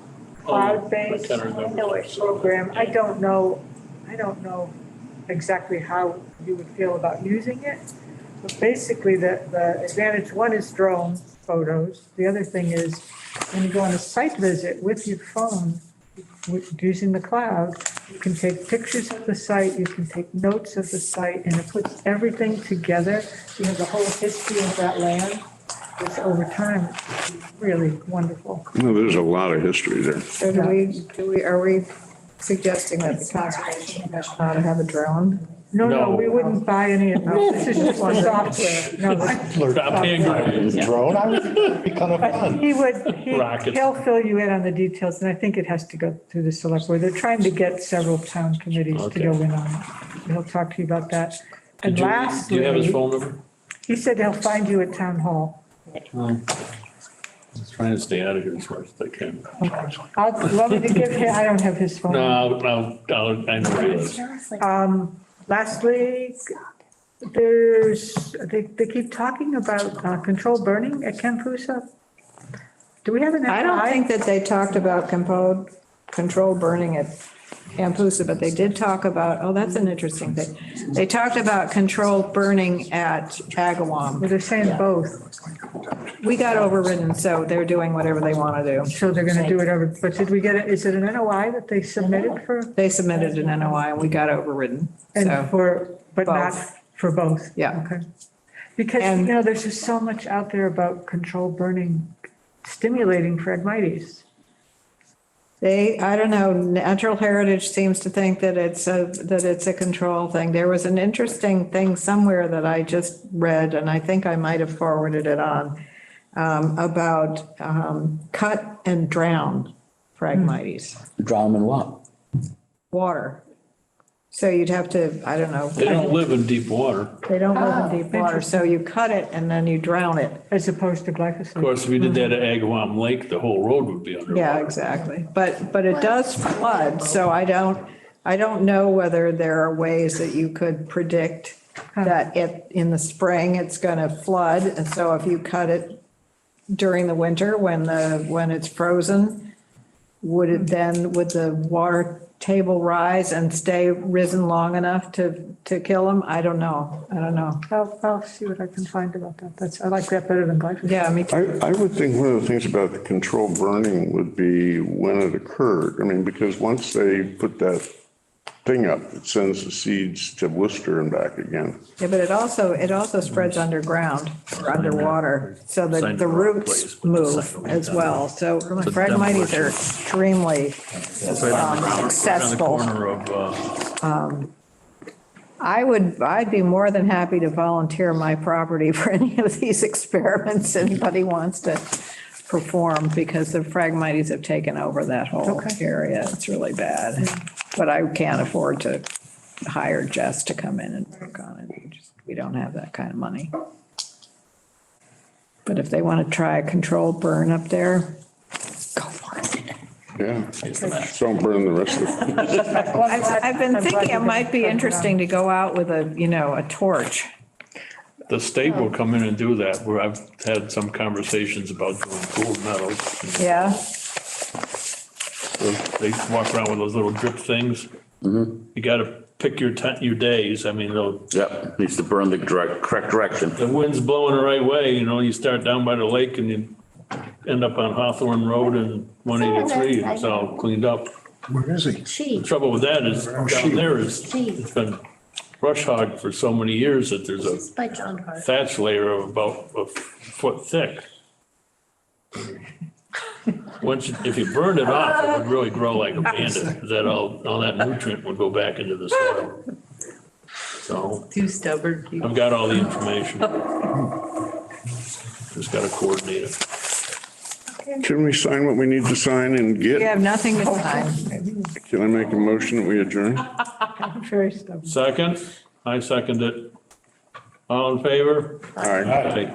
cloud-based I can't remember. program. I don't know exactly how you would feel about using it. But basically, the advantage, one is drone photos. The other thing is, when you go on a site visit with your phone, using the cloud, you can take pictures of the site, you can take notes of the site, and it puts everything together. You have the whole history of that land. It's over time, it's really wonderful. well, there's a lot of history there. So are we suggesting that the Conservation Commission ought to have a drone? No, we wouldn't buy any of this. This is just the software. No, Stop angry. Drone, I would, it'd be kind of but fun. Rockets. he'll fill you in on the details, and I think it has to go through the select board. They're trying to get several town committees to go in on it. He'll talk to you about that. And Do you have his lastly, phone number? he said he'll find you at town hall. I'm trying to stay out of here as much as I can. I'll, love to give him, I don't have his phone. No, I know where he is. Lastly, they keep talking about controlled burning at Campusa. Do we have an? I don't think that they talked about controlled burning at Campusa, but they did talk about, oh, that's an interesting thing. They talked about controlled burning at Agawam. Well, they're saying both, We got overridden, so they're doing whatever they want to do. so they're gonna do whatever, but did we get it, is it an NOI that they submitted for? They submitted an NOI and we got overridden, And so, for, but not both. for both? Yeah. Okay. Because, And- you know, there's just so much out there about controlled burning stimulating Phragmites. I don't know, Natural Heritage seems to think that it's a control thing. There was an interesting thing somewhere that I just read, and I think I might have forwarded it on, about cut and drown Phragmites, Drown them in what? water. So you'd have to, I don't know. They don't live in deep water. They don't live in deep water, so you cut it and then you drown it. As opposed to Of glyphosate. course, if we did that at Agawam Lake, the whole road would be underwater. Yeah, exactly. But it does flood, so I don't know whether there are ways that you could predict that in the spring, it's gonna flood. And so if you cut it during the winter when it's frozen, would it then, would the water table rise and stay risen long enough to kill them? I don't know. I don't know. I'll see what I can find about that. I like that better than glyphosate. Yeah, me too. I would think one of the things about the controlled burning would be when it occurred. I mean, because once they put that thing up, it sends the seeds to Worcester and back again. Yeah, but it also spreads underground or underwater, so that the roots move as well. So Phragmites are extremely accessible. Corner of, I'd be more than happy to volunteer my property for any of these experiments anybody wants to perform, because the Phragmites have taken over that whole area. It's really bad. But I can't afford to hire Jess to come in and work on it. We don't have that kind of money. But if they want to try a controlled burn up there, go for it. Yeah, don't burn the rest of it. Well, I've been thinking it might be interesting to go out with a torch. the state will come in and do that, where I've had some conversations about doing cooled metals. Yeah, They walk around with those little drip things. You gotta pick your days. I mean, Yep, needs to burn the correct direction. the wind's blowing the right way, you start down by the lake and you end up on Hawthorne Road and 183, and it's all cleaned up. Where is he? The Sheep. trouble with that is down there is, Sheep. it's been brush hogged for so many years that there's This is a by John Hart. thatch layer of about a foot thick. If you burned it off, it would really grow like a bandit, that all that nutrient would go back into the soil. So Too stubborn people. I've got all the information. Just gotta coordinate it. Can we sign what we need to sign and we get? have nothing to sign. Can I make a motion that we adjourn? Very stubborn. Second, I second it. All in favor? Aye. Aye.